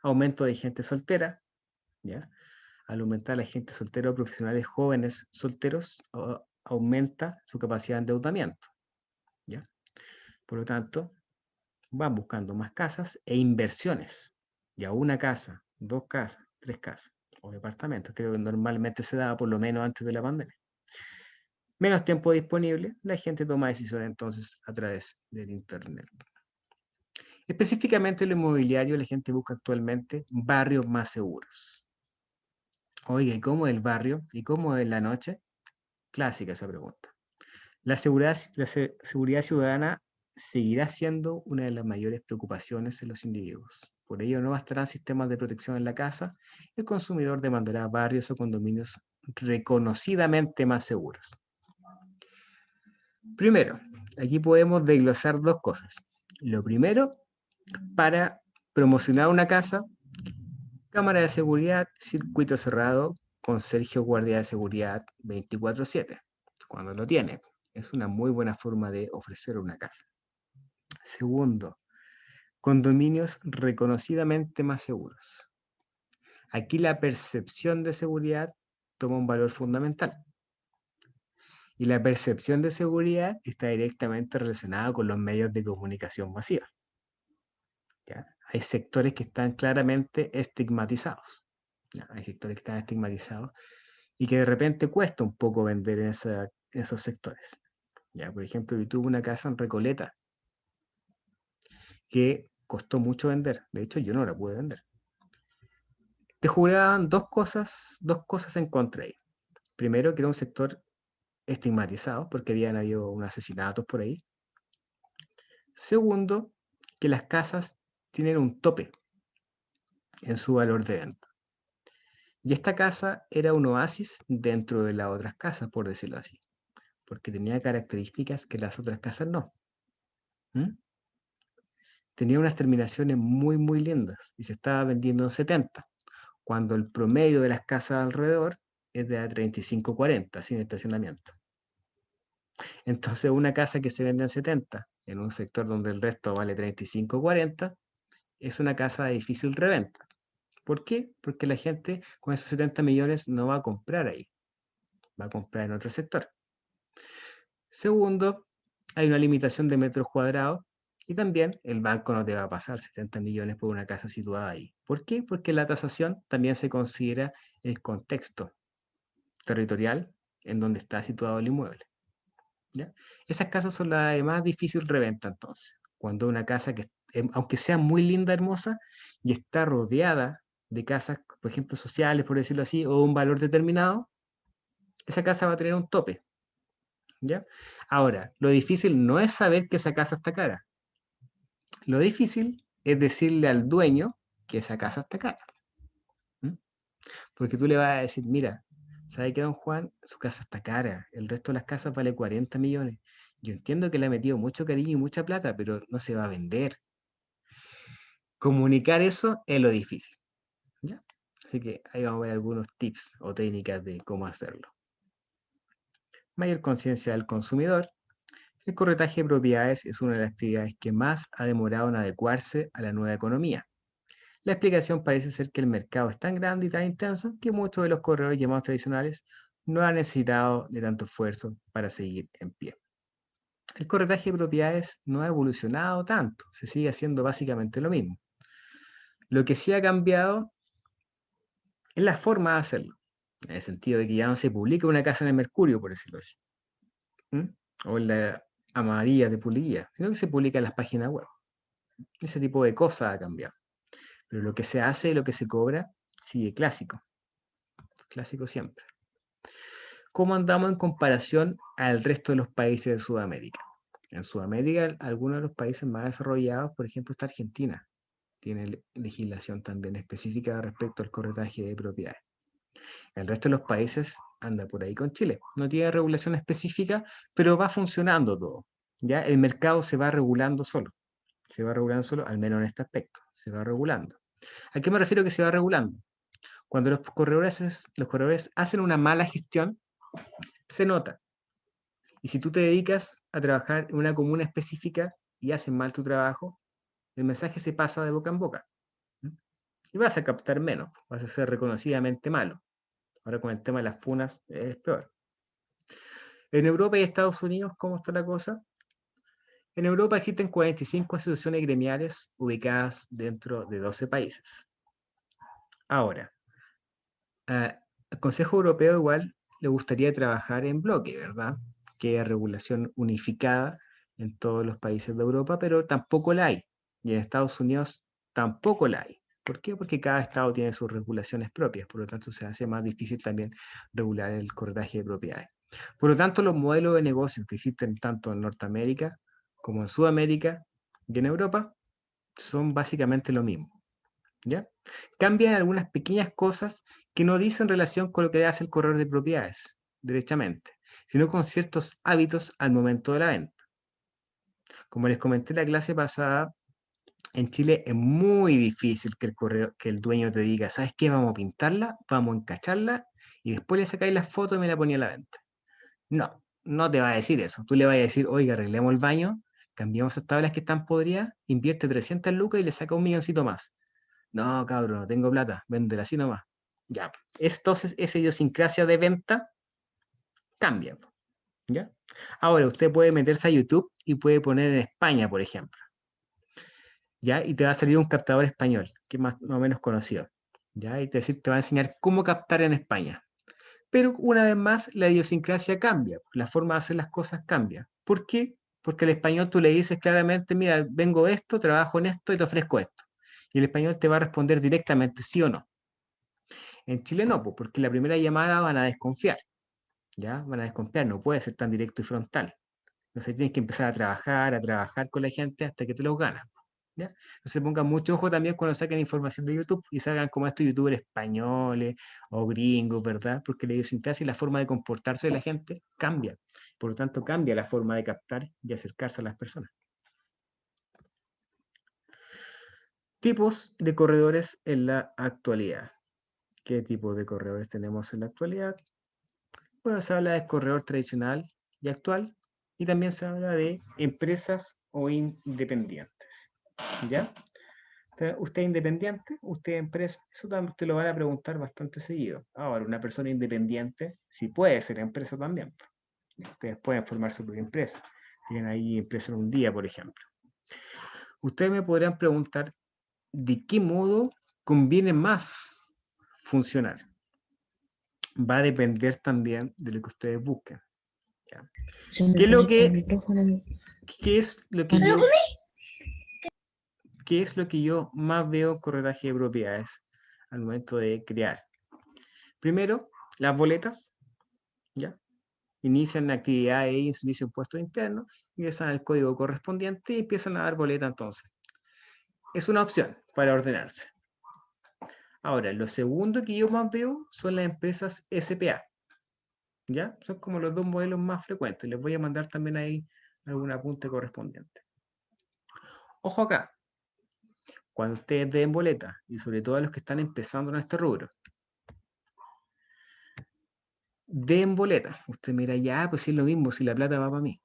Speaker 1: Aumento de gente soltera, ¿ya? Al aumentar la gente soltera o profesionales jóvenes solteros, aumenta su capacidad de endeudamiento, ¿ya? Por lo tanto, van buscando más casas e inversiones. Ya una casa, dos casas, tres casas o departamentos. Creo que normalmente se daba por lo menos antes de la pandemia. Menos tiempo disponible, la gente toma decisiones entonces a través del Internet. Específicamente en lo inmobiliario, la gente busca actualmente barrios más seguros. Oye, ¿y cómo es el barrio? ¿Y cómo es la noche? Clásica esa pregunta. Seguridad ciudadana seguirá siendo una de las mayores preocupaciones en los individuos. Por ello, no bastarán sistemas de protección en la casa. El consumidor demandará barrios o condominios reconocidamente más seguros. Primero, aquí podemos desglosar dos cosas. Lo primero, para promocionar una casa, cámara de seguridad, circuito cerrado, con Sergio guardia de seguridad 24/7, cuando lo tiene. Es una muy buena forma de ofrecer una casa. Segundo, condominios reconocidamente más seguros. Aquí la percepción de seguridad toma un valor fundamental. Y la percepción de seguridad está directamente relacionada con los medios de comunicación masiva. ¿Ya? Hay sectores que están claramente estigmatizados. ¿Ya? Hay sectores que están estigmatizados y que de repente cuesta un poco vender en esos sectores. Ya, por ejemplo, yo tuve una casa en Recoleta que costó mucho vender. De hecho, yo no la pude vender. Te juraban dos cosas en contra ahí. Primero, que era un sector estigmatizado porque habían habido unos asesinatos por ahí. Segundo, que las casas tienen un tope en su valor de venta. Y esta casa era un oasis dentro de las otras casas, por decirlo así, porque tenía características que las otras casas no. ¿Mm? Tenía unas terminaciones muy, muy lindas y se estaba vendiendo en 70, cuando el promedio de las casas alrededor es de 35-40, sin estacionamiento. Entonces, una casa que se vende en 70, en un sector donde el resto vale 35-40, es una casa de difícil reventa. ¿Por qué? Porque la gente con esos 70 millones no va a comprar ahí, va a comprar en otro sector. Segundo, hay una limitación de metros cuadrados y también el banco no te va a pasar 70 millones por una casa situada ahí. ¿Por qué? Porque la tasación también se considera el contexto territorial en donde está situado el inmueble. ¿Ya? Esas casas son las de más difícil reventa entonces. Cuando una casa que, aunque sea muy linda, hermosa, y está rodeada de casas, por ejemplo, sociales, por decirlo así, o un valor determinado, esa casa va a tener un tope. ¿Ya? Ahora, lo difícil no es saber que esa casa está cara. Lo difícil es decirle al dueño que esa casa está cara. ¿Mm? Porque tú le vas a decir, mira, ¿sabe qué, don Juan? Su casa está cara. El resto de las casas vale 40 millones. Yo entiendo que le ha metido mucho cariño y mucha plata, pero no se va a vender. Comunicar eso es lo difícil. ¿Ya? Así que ahí vamos a ver algunos tips o técnicas de cómo hacerlo. Mayor conciencia del consumidor. El corretaje de propiedades es una de las actividades que más ha demorado en adecuarse a la nueva economía. La explicación parece ser que el mercado es tan grande y tan intenso que muchos de los corredores llamados tradicionales no han necesitado de tanto esfuerzo para seguir en pie. El corretaje de propiedades no ha evolucionado tanto, se sigue haciendo básicamente lo mismo. Lo que sí ha cambiado es la forma de hacerlo, en el sentido de que ya no se publica una casa en el Mercurio, por decirlo así, ¿Mm? o en la amarilla de publicidad, sino que se publica en las páginas web. Ese tipo de cosas ha cambiado. Pero lo que se hace y lo que se cobra sigue clásico. Clásico siempre. ¿Cómo andamos en comparación al resto de los países de Sudamérica? En Sudamérica, algunos de los países más desarrollados, por ejemplo, está Argentina. Tiene legislación también específica respecto al corretaje de propiedades. El resto de los países anda por ahí con Chile. No tiene regulación específica, pero va funcionando todo. ¿Ya? El mercado se va regulando solo. Se va regulando solo, al menos en este aspecto. Se va regulando. ¿A qué me refiero que se va regulando? Cuando los corredores hacen una mala gestión, se nota. Y si tú te dedicas a trabajar en una comuna específica y haces mal tu trabajo, el mensaje se pasa de boca en boca. Y vas a captar menos, vas a ser reconocidamente malo. Ahora con el tema de las funas es peor. En Europa y Estados Unidos, ¿cómo está la cosa? En Europa existen 45 asociaciones gremiales ubicadas dentro de 12 países. Ahora, al Consejo Europeo igual le gustaría trabajar en bloque, ¿verdad? Que haya regulación unificada en todos los países de Europa, pero tampoco la hay. Y en Estados Unidos tampoco la hay. ¿Por qué? Porque cada estado tiene sus regulaciones propias, por lo tanto se hace más difícil también regular el corretaje de propiedades. Por lo tanto, los modelos de negocios que existen tanto en Norteamérica como en Sudamérica y en Europa son básicamente lo mismo. ¿Ya? Cambian algunas pequeñas cosas que no dicen relación con lo que hace el corredor de propiedades, derechamente, sino con ciertos hábitos al momento de la venta. Como les comenté en la clase pasada, en Chile es muy difícil que el dueño te diga, ¿sabes qué? Vamos a pintarla, vamos a encacharla y después le sacáis la foto y me la ponía a la venta. No, no te va a decir eso. Tú le vas a decir, oiga, arreglemos el baño, cambiamos estas tablas que están podridas, invierte 300 lucas y le saca 1 milloncito más. No, cabrón, no tengo plata, véndela así nomás. Ya. Entonces, esa idiosincrasia de venta cambia. ¿Ya? Ahora, usted puede meterse a YouTube y puede poner en España, por ejemplo. ¿Ya? Y te va a salir un captador español, que es más o menos conocido. ¿Ya? Y te va a enseñar cómo captar en España. Pero una vez más, la idiosincrasia cambia, la forma de hacer las cosas cambia. ¿Por qué? Porque al español tú le dices claramente, mira, vengo esto, trabajo en esto y te ofrezco esto. Y el español te va a responder directamente, sí o no. En Chile no, pues, porque la primera llamada van a desconfiar, ¿ya? Van a desconfiar, no puede ser tan directo y frontal. Entonces tienes que empezar a trabajar con la gente hasta que te los ganas, ¿ya? Entonces pongan mucho ojo también cuando saquen información de YouTube y salgan como estos youtubers españoles o gringos, ¿verdad? Porque la idiosincrasia y la forma de comportarse de la gente cambia. Por lo tanto, cambia la forma de captar y acercarse a las personas. Tipos de corredores en la actualidad. ¿Qué tipo de corredores tenemos en la actualidad? Bueno, se habla de corredor tradicional y actual, y también se habla de empresas o independientes. ¿Ya? Usted es independiente, usted es empresa, eso también te lo van a preguntar bastante seguido. Ahora, una persona independiente, sí puede ser empresa también. Ustedes pueden formar su propia empresa. Tienen ahí empresa en un día, por ejemplo. Ustedes me podrían preguntar de qué modo conviene más funcionar. Va a depender también de lo que ustedes busquen. ¿Ya?
Speaker 4: Se me
Speaker 1: ¿Qué es lo
Speaker 4: conecta el
Speaker 1: que,
Speaker 4: micrófono.
Speaker 1: qué es lo que yo, qué es lo que yo más veo en corretaje de propiedades al momento de crear? Primero, las boletas, ¿ya? Inician la actividad de servicio de impuestos internos, ingresan el código correspondiente y empiezan a dar boleta entonces. Es una opción para ordenarse. Ahora, lo segundo que yo más veo son las empresas SPA, ¿ya? Son como los dos modelos más frecuentes. Les voy a mandar también ahí algún apunte correspondiente. Ojo acá, cuando ustedes den boleta, y sobre todo a los que están empezando en este rubro, den boleta. Usted mira, ya, pues sí es lo mismo, si la plata va para mí.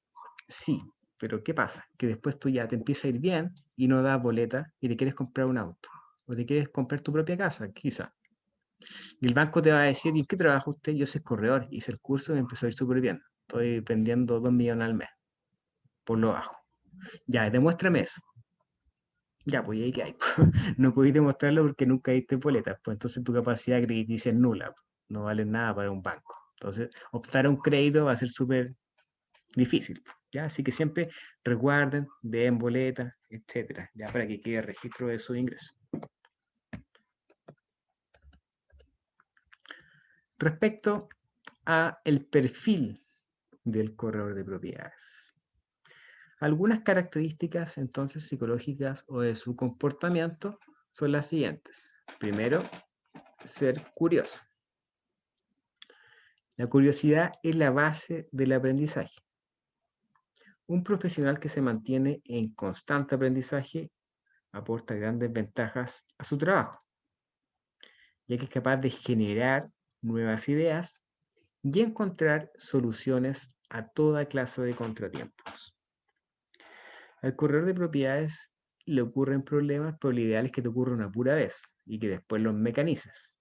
Speaker 1: Sí, pero ¿qué pasa? Que después tú ya te empieza a ir bien y no das boleta y te quieres comprar un auto. O te quieres comprar tu propia casa, quizá. Y el banco te va a decir, ¿y en qué trabaja usted? Yo soy corredor, hice el curso y me empezó a ir súper bien. Estoy vendiendo 2 millones al mes, por lo bajo. Ya, demuéstrame eso. Ya, pues ¿y ahí qué hay? No podéis demostrarlo porque nunca diste boletas, pues entonces tu capacidad crediticia es nula, no vale nada para un banco. Entonces, optar a un crédito va a ser súper difícil, ¿ya? Así que siempre resguarden, den boletas, etcétera, ya para que quede registro de su ingreso. Respecto a el perfil del corredor de propiedades. Algunas características entonces psicológicas o de su comportamiento son las siguientes. Primero, ser curioso. La curiosidad es la base del aprendizaje. Un profesional que se mantiene en constante aprendizaje aporta grandes ventajas a su trabajo, ya que es capaz de generar nuevas ideas y encontrar soluciones a toda clase de contratiempos. Al corredor de propiedades le ocurren problemas, pero lo ideal es que te ocurra una pura vez y que después los mecanices.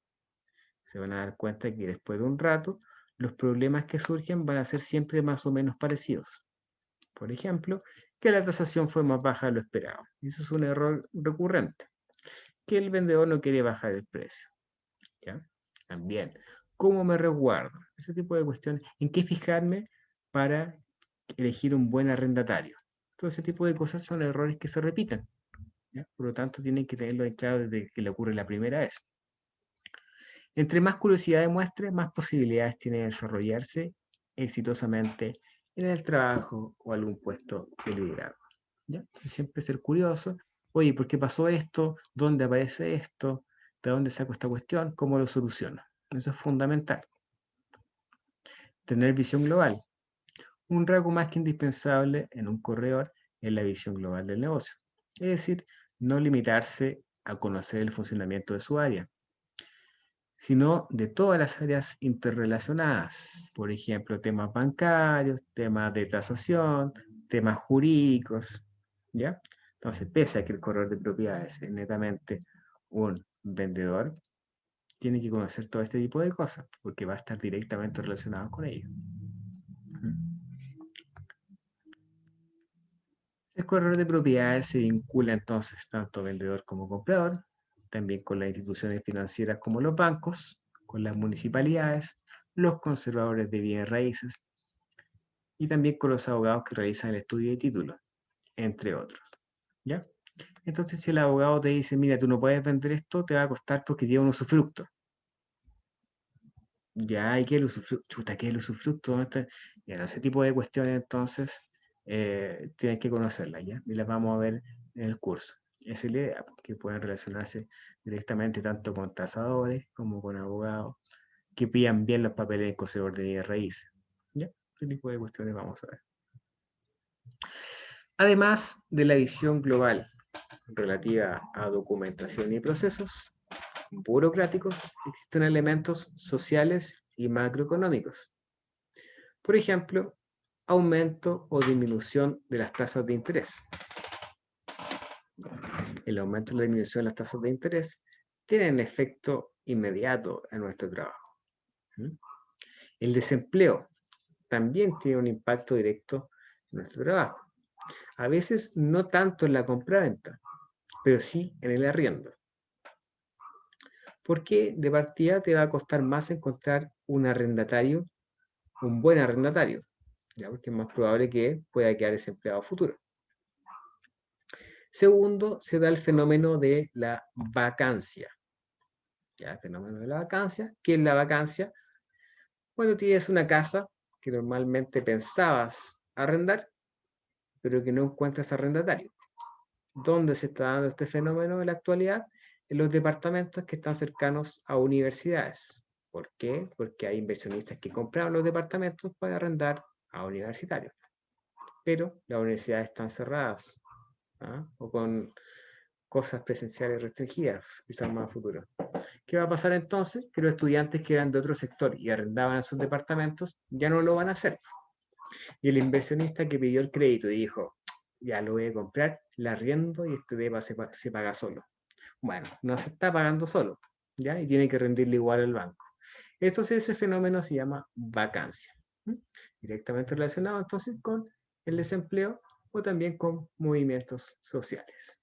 Speaker 1: Se van a dar cuenta que después de un rato, los problemas que surgen van a ser siempre más o menos parecidos. Por ejemplo, que la tasación fue más baja de lo esperado. Y eso es un error recurrente. Que el vendedor no quiere bajar el precio. ¿Ya? También, ¿cómo me resguardo? Ese tipo de cuestiones. ¿En qué fijarme para elegir un buen arrendatario? Todo ese tipo de cosas son errores que se repiten, ¿ya? Por lo tanto, tienen que tenerlo en claro desde que le ocurre la primera vez. Entre más curiosidad demuestre, más posibilidades tiene de desarrollarse exitosamente en el trabajo o algún puesto de liderazgo, ¿ya? Siempre ser curioso. Oye, ¿por qué pasó esto? ¿Dónde aparece esto? ¿De dónde saco esta cuestión? ¿Cómo lo soluciono? Eso es fundamental. Tener visión global. Un rasgo más que indispensable en un corredor es la visión global del negocio. Es decir, no limitarse a conocer el funcionamiento de su área, sino de todas las áreas interrelacionadas. Por ejemplo, temas bancarios, temas de tasación, temas jurídicos, ¿ya? Entonces, pese a que el corredor de propiedades es netamente un vendedor, tiene que conocer todo este tipo de cosas, porque va a estar directamente relacionado con ello. El corredor de propiedades se vincula entonces tanto vendedor como comprador, también con las instituciones financieras como los bancos, con las municipalidades, los conservadores de bienes raíces y también con los abogados que realizan el estudio de título, entre otros. ¿Ya? Entonces, si el abogado te dice, mira, tú no puedes vender esto, te va a costar porque tiene un usufructo. Ya, ¿y qué es el usufructo? Chuta, ¿qué es el usufructo? ¿Dónde está? Ya, no, ese tipo de cuestiones, entonces, tienes que conocerlas, ¿ya? Y las vamos a ver en el curso. Esa es la idea, que pueden relacionarse directamente tanto con tasadores como con abogados, que pillan bien los papeles en conservador de bienes raíces. ¿Ya? Ese tipo de cuestiones vamos a ver. Además de la visión global relativa a documentación y procesos burocráticos, existen elementos sociales y macroeconómicos. Por ejemplo, aumento o disminución de las tasas de interés. El aumento o la disminución de las tasas de interés tienen efecto inmediato en nuestro trabajo. El desempleo también tiene un impacto directo en nuestro trabajo. A veces no tanto en la compraventa, pero sí en el arriendo. Porque de partida te va a costar más encontrar un arrendatario, un buen arrendatario, ¿ya? Porque es más probable que pueda quedar desempleado a futuro. Segundo, se da el fenómeno de la vacancia. ¿Ya? El fenómeno de la vacancia. ¿Qué es la vacancia? Cuando tienes una casa que normalmente pensabas arrendar, pero que no encuentras arrendatario. ¿Dónde se está dando este fenómeno en la actualidad? En los departamentos que están cercanos a universidades. ¿Por qué? Porque hay inversionistas que compraron los departamentos para arrendar a universitarios. Pero las universidades están cerradas, ¿ah? O con cosas presenciales restringidas, quizás más a futuro. ¿Qué va a pasar entonces? Que los estudiantes que eran de otro sector y arrendaban esos departamentos ya no lo van a hacer. Y el inversionista que pidió el crédito y dijo, ya lo voy a comprar, la arriendo y este DEPA se paga solo. Bueno, no se está pagando solo, ¿ya? Y tiene que rendirle igual al banco. Entonces ese fenómeno se llama vacancia. Directamente relacionado entonces con el desempleo o también con movimientos sociales.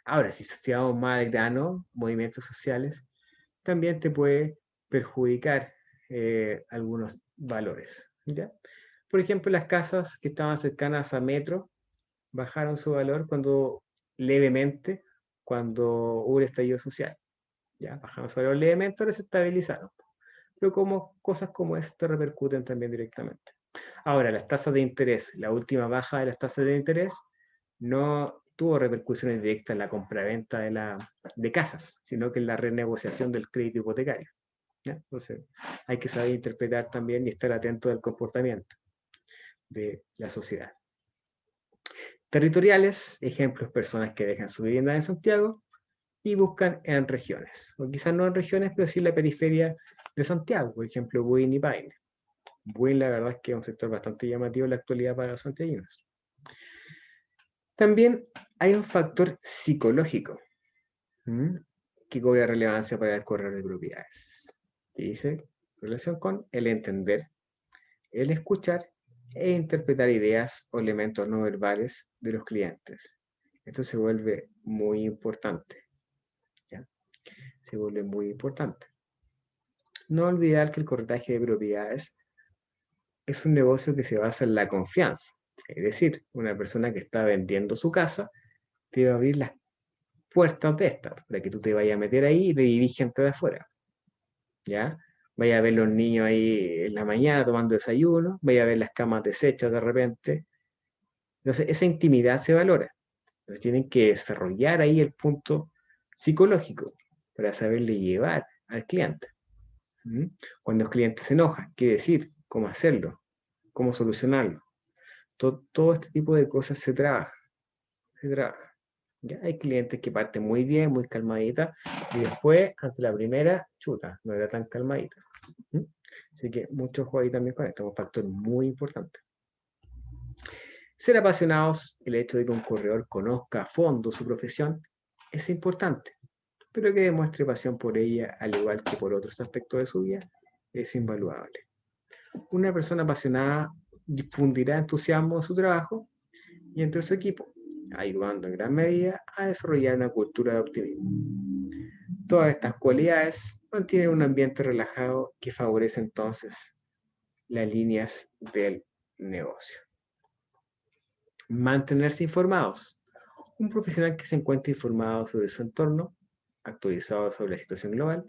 Speaker 1: Ahora, si vamos más al grano, movimientos sociales, también te puede perjudicar algunos valores, ¿ya? Por ejemplo, las casas que estaban cercanas a metro bajaron su valor levemente cuando hubo el estallido social. ¿Ya? Bajaron su valor levemente, ahora se estabilizaron. Pero cosas como esta repercuten también directamente. Ahora, las tasas de interés, la última baja de las tasas de interés no tuvo repercusiones directas en la compraventa de casas, sino que en la renegociación del crédito hipotecario. ¿Ya? Entonces, hay que saber interpretar también y estar atento al comportamiento de la sociedad. Territoriales, ejemplos, personas que dejan su vivienda en Santiago y buscan en regiones, o quizás no en regiones, pero sí en la periferia de Santiago, por ejemplo, Buin y Paine. Buin, la verdad es que es un sector bastante llamativo en la actualidad para los santiaguinos. También hay un factor psicológico que cobra relevancia para el corredor de propiedades, que dice relación con el entender, el escuchar e interpretar ideas o elementos no verbales de los clientes. Esto se vuelve muy importante. ¿Ya? Se vuelve muy importante. No olvidar que el corretaje de propiedades es un negocio que se basa en la confianza. Es decir, una persona que está vendiendo su casa te va a abrir las puertas de esta para que tú te vayas a meter ahí y te vivís gente de afuera. ¿Ya? Vaya a ver los niños ahí en la mañana tomando desayuno, vaya a ver las camas deshechas de repente. Entonces, esa intimidad se valora. Entonces, tienen que desarrollar ahí el punto psicológico para saberle llevar al cliente. Cuando el cliente se enoja, qué decir, cómo hacerlo, cómo solucionarlo. Todo este tipo de cosas se trabaja. ¿Ya? Hay clientes que parten muy bien, muy calmaditas, y después, ante la primera, chuta, no era tan calmadita. Así que mucho ojo ahí también con esto, es un factor muy importante. Ser apasionados, el hecho de que un corredor conozca a fondo su profesión, es importante, pero que demuestre pasión por ella, al igual que por otros aspectos de su vida, es invaluable. Una persona apasionada difundirá entusiasmo en su trabajo y entre su equipo, ayudando en gran medida a desarrollar una cultura de optimismo. Todas estas cualidades mantienen un ambiente relajado que favorece entonces las líneas del negocio. Mantenerse informados. Un profesional que se encuentre informado sobre su entorno, actualizado sobre la situación global,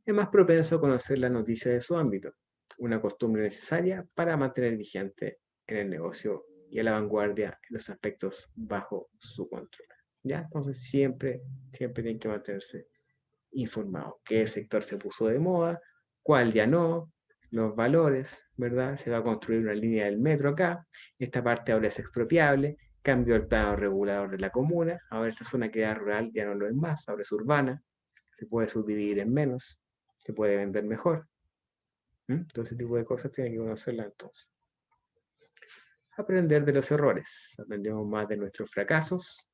Speaker 1: es más propenso a conocer las noticias de su ámbito, una costumbre necesaria para mantener vigente en el negocio y a la vanguardia en los aspectos bajo su control. ¿Ya? Entonces siempre tienen que mantenerse informados. ¿Qué sector se puso de moda? ¿Cuál ya no? Los valores, ¿verdad? Se va a construir una línea del metro acá. Esta parte ahora es expropiable. Cambió el plano regulador de la comuna. Ahora esta zona que era rural ya no lo es más, ahora es urbana. Se puede subdividir en menos. Se puede vender mejor. Todo ese tipo de cosas tienen que conocerlas entonces. Aprender de los errores. Aprendemos más de nuestros fracasos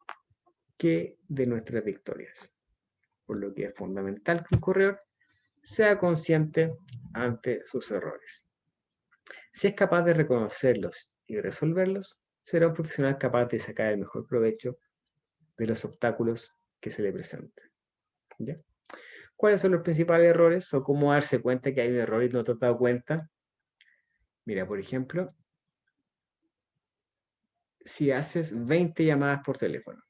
Speaker 1: que de nuestras victorias. Por lo que es fundamental que un corredor sea consciente ante sus errores. Si es capaz de reconocerlos y resolverlos, será un profesional capaz de sacar el mejor provecho de los obstáculos que se le presenten. ¿Ya? ¿Cuáles son los principales errores o cómo darse cuenta que hay un error y no te has dado cuenta? Mira, por ejemplo, si haces 20 llamadas por teléfono,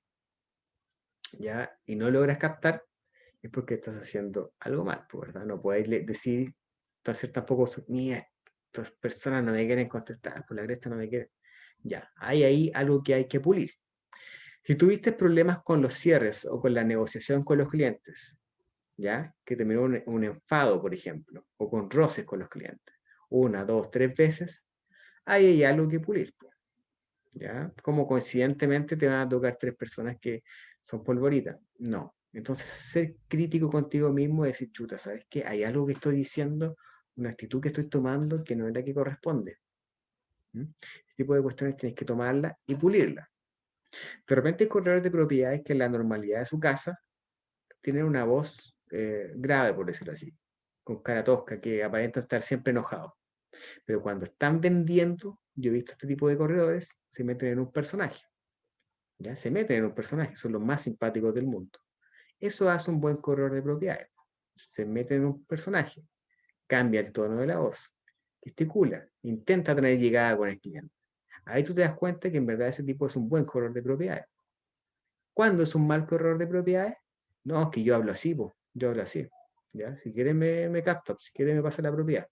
Speaker 1: ¿ya? Y no logras captar, es porque estás haciendo algo mal, ¿verdad? No puedes decir, entonces tampoco, mira, estas personas no me quieren contestar, por la cresta no me quieren. Ya, hay ahí algo que hay que pulir. Si tuviste problemas con los cierres o con la negociación con los clientes, ¿ya? Que terminó un enfado, por ejemplo, o con roces con los clientes, 1, 2, 3 veces, ahí hay algo que pulir, ¿ya? Como coincidentemente te van a tocar 3 personas que son polvoritas. No. Entonces, ser crítico contigo mismo y decir, chuta, ¿sabes qué? Hay algo que estoy diciendo, una actitud que estoy tomando que no es la que corresponde. Este tipo de cuestiones tienes que tomarlas y pulirlas. De repente hay corredores de propiedades que en la normalidad de su casa tienen una voz grave, por decirlo así, con cara tosca, que aparenta estar siempre enojado. Pero cuando están vendiendo, yo he visto este tipo de corredores, se meten en un personaje. ¿Ya? Se meten en un personaje, son los más simpáticos del mundo. Eso hace un buen corredor de propiedades. Se mete en un personaje, cambia el tono de la voz, gesticula, intenta tener llegada con el cliente. Ahí tú te das cuenta que en verdad ese tipo es un buen corredor de propiedades. ¿Cuándo es un mal corredor de propiedades? No, es que yo hablo así, yo hablo así. ¿Ya? Si quieres me capta, si quieres me pasa la propiedad.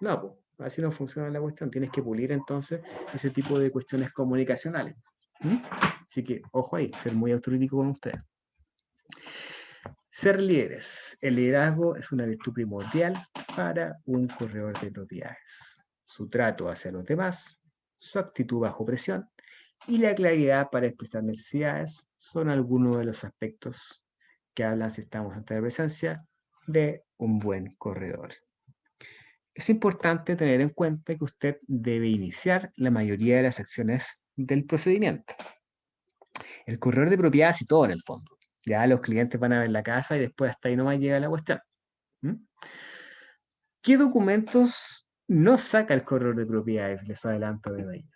Speaker 1: No, pues, así no funciona la cuestión. Tienes que pulir entonces ese tipo de cuestiones comunicacionales. Así que, ojo ahí, ser muy autocrítico con ustedes. Ser líderes. El liderazgo es una virtud primordial para un corredor de propiedades. Su trato hacia los demás, su actitud bajo presión y la claridad para expresar necesidades son algunos de los aspectos que hablan, si estamos ante la presencia, de un buen corredor. Es importante tener en cuenta que usted debe iniciar la mayoría de las acciones del procedimiento. El corredor de propiedades y todo en el fondo. Ya los clientes van a ver la casa y después hasta ahí nomás llega la cuestión. ¿Qué documentos no saca el corredor de propiedades? Les adelanto de ahí.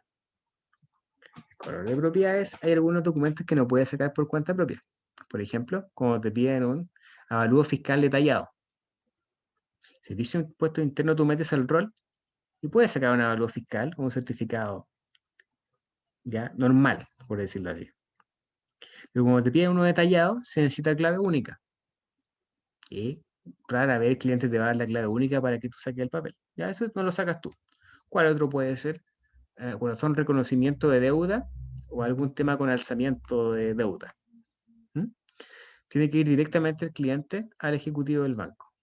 Speaker 1: El corredor de propiedades, hay algunos documentos que no puede sacar por cuenta propia. Por ejemplo, cuando te piden un avalúo fiscal detallado. Servicio de Impuestos Internos, tú metes el rol y puedes sacar un avalúo fiscal o un certificado ya normal, por decirlo así. Pero como te piden uno detallado, se necesita clave única. Y rara vez el cliente te va a dar la clave única para que tú saques el papel. Ya eso no lo sacas tú. ¿Cuál otro puede ser? Cuando son reconocimiento de deuda o algún tema con alzamiento de deuda. Tiene que ir directamente el cliente al ejecutivo del banco.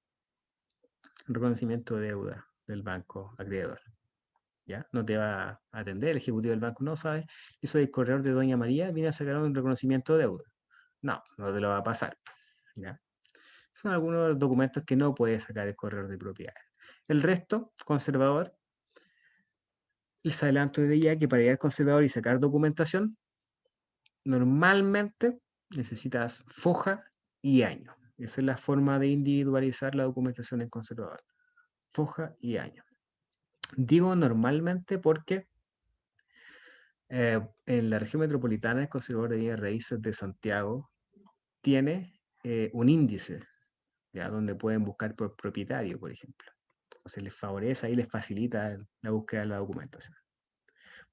Speaker 1: Reconocimiento de deuda del banco acreedor. ¿Ya? No te va a atender el ejecutivo del banco, no sabe. Yo soy el corredor de Doña María, viene a sacar un reconocimiento de deuda. No, no te lo va a pasar. ¿Ya? Son algunos de los documentos que no puede sacar el corredor de propiedades. El resto, conservador, les adelanto de ya que para ir al conservador y sacar documentación, normalmente necesitas foja y año. Esa es la forma de individualizar la documentación en conservador. Foja y año. Digo normalmente porque en la región metropolitana el conservador de bienes raíces de Santiago tiene un índice ya donde pueden buscar por propietario, por ejemplo. Entonces les favorece, ahí les facilita la búsqueda de la documentación.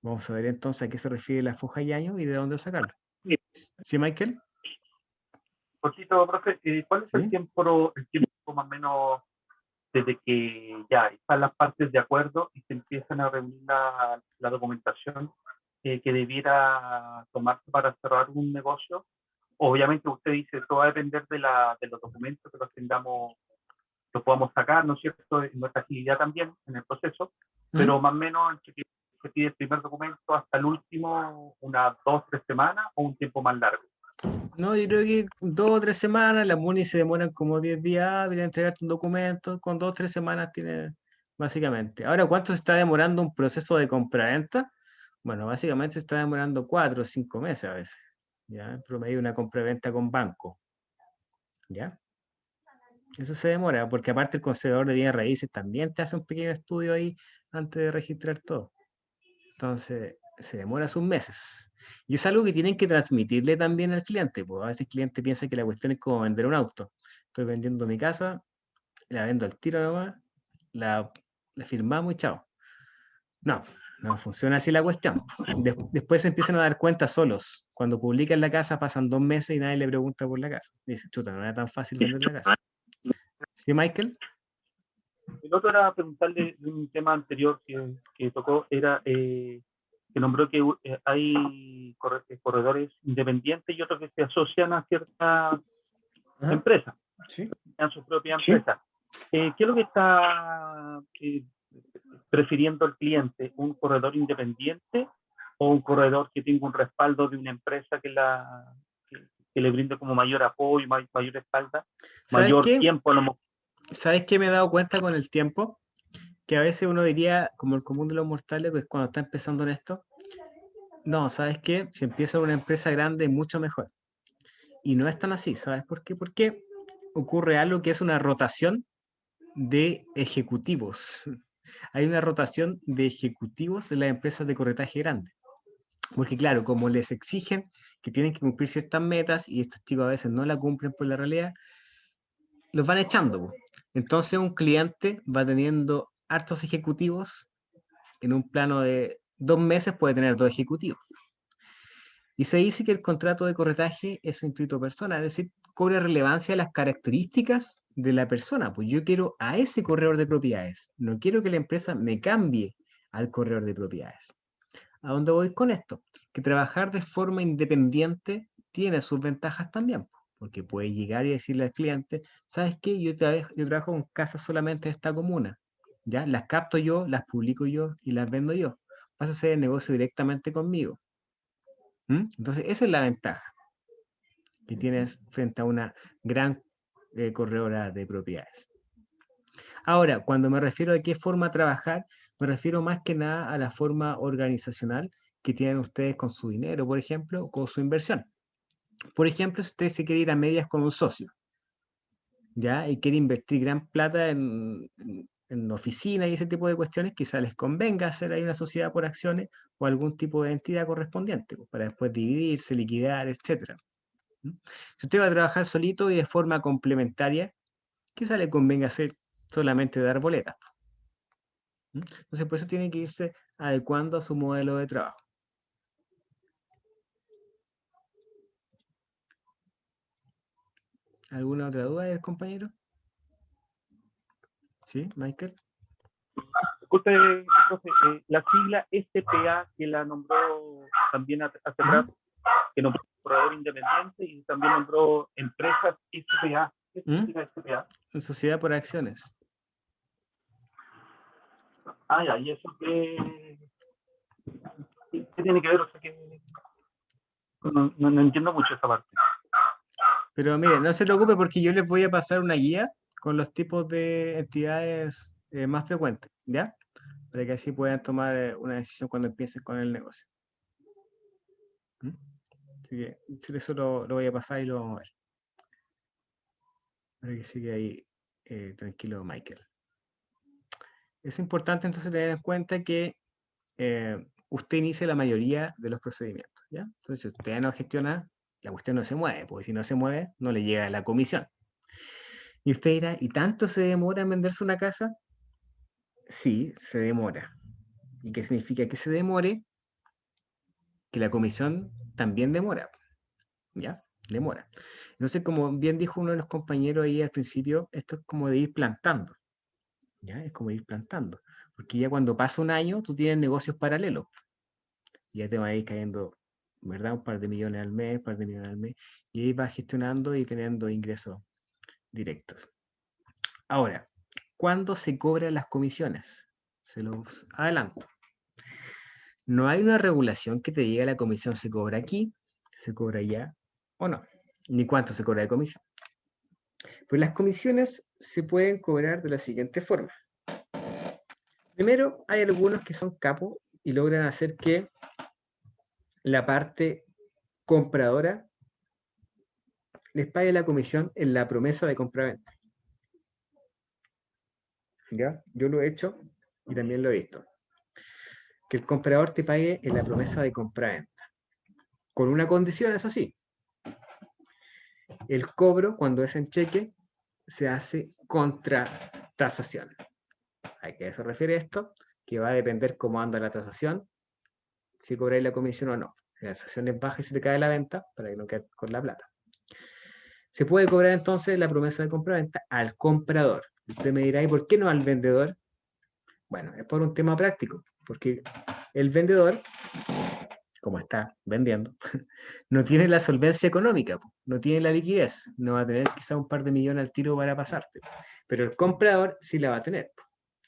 Speaker 1: Vamos a ver entonces a qué se refiere la foja y año y de dónde sacarlo.
Speaker 3: Sí.
Speaker 1: ¿Sí, Michael?
Speaker 3: Poquito, profe, ¿cuál es
Speaker 1: ¿Sí?
Speaker 3: el tiempo más o menos desde que ya están las partes de acuerdo y se empiezan a reunir la documentación que debiera tomarse para cerrar un negocio? Obviamente usted dice, todo va a depender de los documentos que los tengamos, los podamos sacar, ¿no es cierto?, en nuestra agilidad también en el proceso, pero más o menos se pide el primer documento hasta el último, unas 2 o 3 semanas o un tiempo más largo.
Speaker 1: No, yo creo que 2 o 3 semanas, las MUNI se demoran como 10 días, vienen a entregarte un documento, con 2 o 3 semanas tiene, básicamente. Ahora, ¿cuánto se está demorando un proceso de compraventa? Bueno, básicamente se está demorando 4 o 5 meses a veces, ¿ya? En promedio una compraventa con banco, ¿ya? Eso se demora, porque aparte el conservador de bienes raíces también te hace un pequeño estudio ahí antes de registrar todo. Entonces, se demora sus meses. Y es algo que tienen que transmitirle también al cliente, pues a veces el cliente piensa que la cuestión es como vender un auto. Estoy vendiendo mi casa, la vendo al tiro nomás, la, la firmamos y chao. No, no funciona así la cuestión. Después se empiezan a dar cuenta solos. Cuando publican la casa pasan 2 meses y nadie le pregunta por la casa. Dice, chuta, no era tan fácil vender la casa. ¿Sí, Michael?
Speaker 3: El otro era preguntarle de un tema anterior que tocó, era que nombró que hay corredores independientes y otros que se asocian a ciertas empresas,
Speaker 1: Sí.
Speaker 3: a su propia empresa. ¿Qué es lo que está prefiriendo el cliente? ¿Un corredor independiente o un corredor que tenga un respaldo de una empresa que le brinde como mayor apoyo, mayor espalda,
Speaker 1: ¿Sabes
Speaker 3: mayor
Speaker 1: qué?
Speaker 3: tiempo a lo mejor?
Speaker 1: ¿Sabes qué me he dado cuenta con el tiempo? Que a veces uno diría, como el común de los mortales, pues cuando está empezando en esto, no, ¿sabes qué? Si empieza una empresa grande, es mucho mejor. Y no es tan así, ¿sabes por qué? Porque ocurre algo que es una rotación de ejecutivos. Hay una rotación de ejecutivos de las empresas de corretaje grande. Porque claro, como les exigen que tienen que cumplir ciertas metas y estos chicos a veces no la cumplen por la realidad, los van echando. Entonces un cliente va teniendo hartos ejecutivos en un plano de 2 meses puede tener 2 ejecutivos. Y se dice que el contrato de corretaje es un inscrito persona, es decir, cobra relevancia a las características de la persona. Pues yo quiero a ese corredor de propiedades, no quiero que la empresa me cambie al corredor de propiedades. ¿A dónde voy con esto? Que trabajar de forma independiente tiene sus ventajas también, porque puede llegar y decirle al cliente, ¿sabes qué? Yo trabajo con casas solamente de esta comuna, ¿ya? Las capto yo, las publico yo y las vendo yo. Vas a hacer el negocio directamente conmigo. Entonces, esa es la ventaja que tienes frente a una gran corredora de propiedades. Ahora, cuando me refiero a qué forma trabajar, me refiero más que nada a la forma organizacional que tienen ustedes con su dinero, por ejemplo, o con su inversión. Por ejemplo, si usted se quiere ir a medias con un socio, ¿ya? Y quiere invertir gran plata en oficina y ese tipo de cuestiones, quizá les convenga hacer ahí una sociedad por acciones o algún tipo de entidad correspondiente, pues, para después dividirse, liquidar, etc. Si usted va a trabajar solito y de forma complementaria, quizá le convenga hacer solamente dar boletas. Entonces, por eso tiene que irse adecuando a su modelo de trabajo. ¿Alguna otra duda del compañero? ¿Sí, Michael?
Speaker 3: Disculpe, profe, la sigla SPA que la nombró también hace rato, que nombró corredor independiente y también nombró empresas SPA. ¿Qué significa SPA?
Speaker 1: Sociedad por acciones.
Speaker 3: Ah, ya, ¿y eso qué tiene que ver? O sea, que no entiendo mucho esa parte.
Speaker 1: Pero mire, no se preocupe porque yo les voy a pasar una guía con los tipos de entidades más frecuentes, ¿ya? Para que así puedan tomar una decisión cuando empiecen con el negocio. Así que eso lo voy a pasar y lo vamos a ver. Para que siga ahí tranquilo, Michael. Es importante entonces tener en cuenta que usted inicia la mayoría de los procedimientos, ¿ya? Entonces, si usted no gestiona, la cuestión no se mueve, porque si no se mueve, no le llega la comisión. Y usted dirá, ¿y tanto se demora en venderse una casa? Sí, se demora. ¿Y qué significa que se demore? Que la comisión también demora, ¿ya? Demora. Entonces, como bien dijo uno de los compañeros ahí al principio, esto es como de ir plantando, ¿ya? Es como ir plantando. Porque ya cuando pasa un año, tú tienes negocios paralelos. Ya te va a ir cayendo, ¿verdad? Un par de millones al mes, un par de millones al mes. Y ahí vas gestionando y teniendo ingresos directos. Ahora, ¿cuándo se cobran las comisiones? Se los adelanto. No hay una regulación que te diga la comisión se cobra aquí, se cobra allá o no, ni cuánto se cobra de comisión. Pues las comisiones se pueden cobrar de la siguiente forma. Primero, hay algunos que son capos y logran hacer que la parte compradora les pague la comisión en la promesa de compraventa. ¿Ya? Yo lo he hecho y también lo he visto. Que el comprador te pague en la promesa de compraventa. Con una condición, eso sí. El cobro, cuando es en cheque, se hace contra tasación. ¿A qué se refiere esto? Que va a depender cómo anda la tasación, si cobráis la comisión o no. Si la tasación es baja y se te cae la venta, para que no quede con la plata. Se puede cobrar entonces la promesa de compraventa al comprador. Usted me dirá, ¿y por qué no al vendedor? Bueno, es por un tema práctico, porque el vendedor, como está vendiendo, no tiene la solvencia económica, no tiene la liquidez, no va a tener quizá un par de millones al tiro para pasarte, pero el comprador sí la va a tener.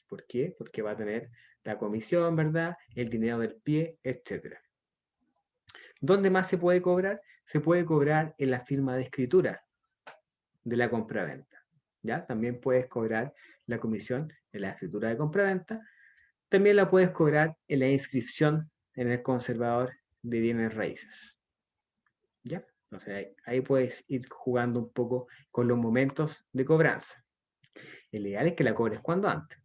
Speaker 1: ¿Por qué? Porque va a tener la comisión, ¿verdad? El dinero del pie, etc. ¿Dónde más se puede cobrar? Se puede cobrar en la firma de escritura de la compraventa. ¿Ya? También puedes cobrar la comisión en la escritura de compraventa. También la puedes cobrar en la inscripción en el conservador de bienes raíces. ¿Ya? Entonces ahí puedes ir jugando un poco con los momentos de cobranza. El ideal es que la cobres cuando antes.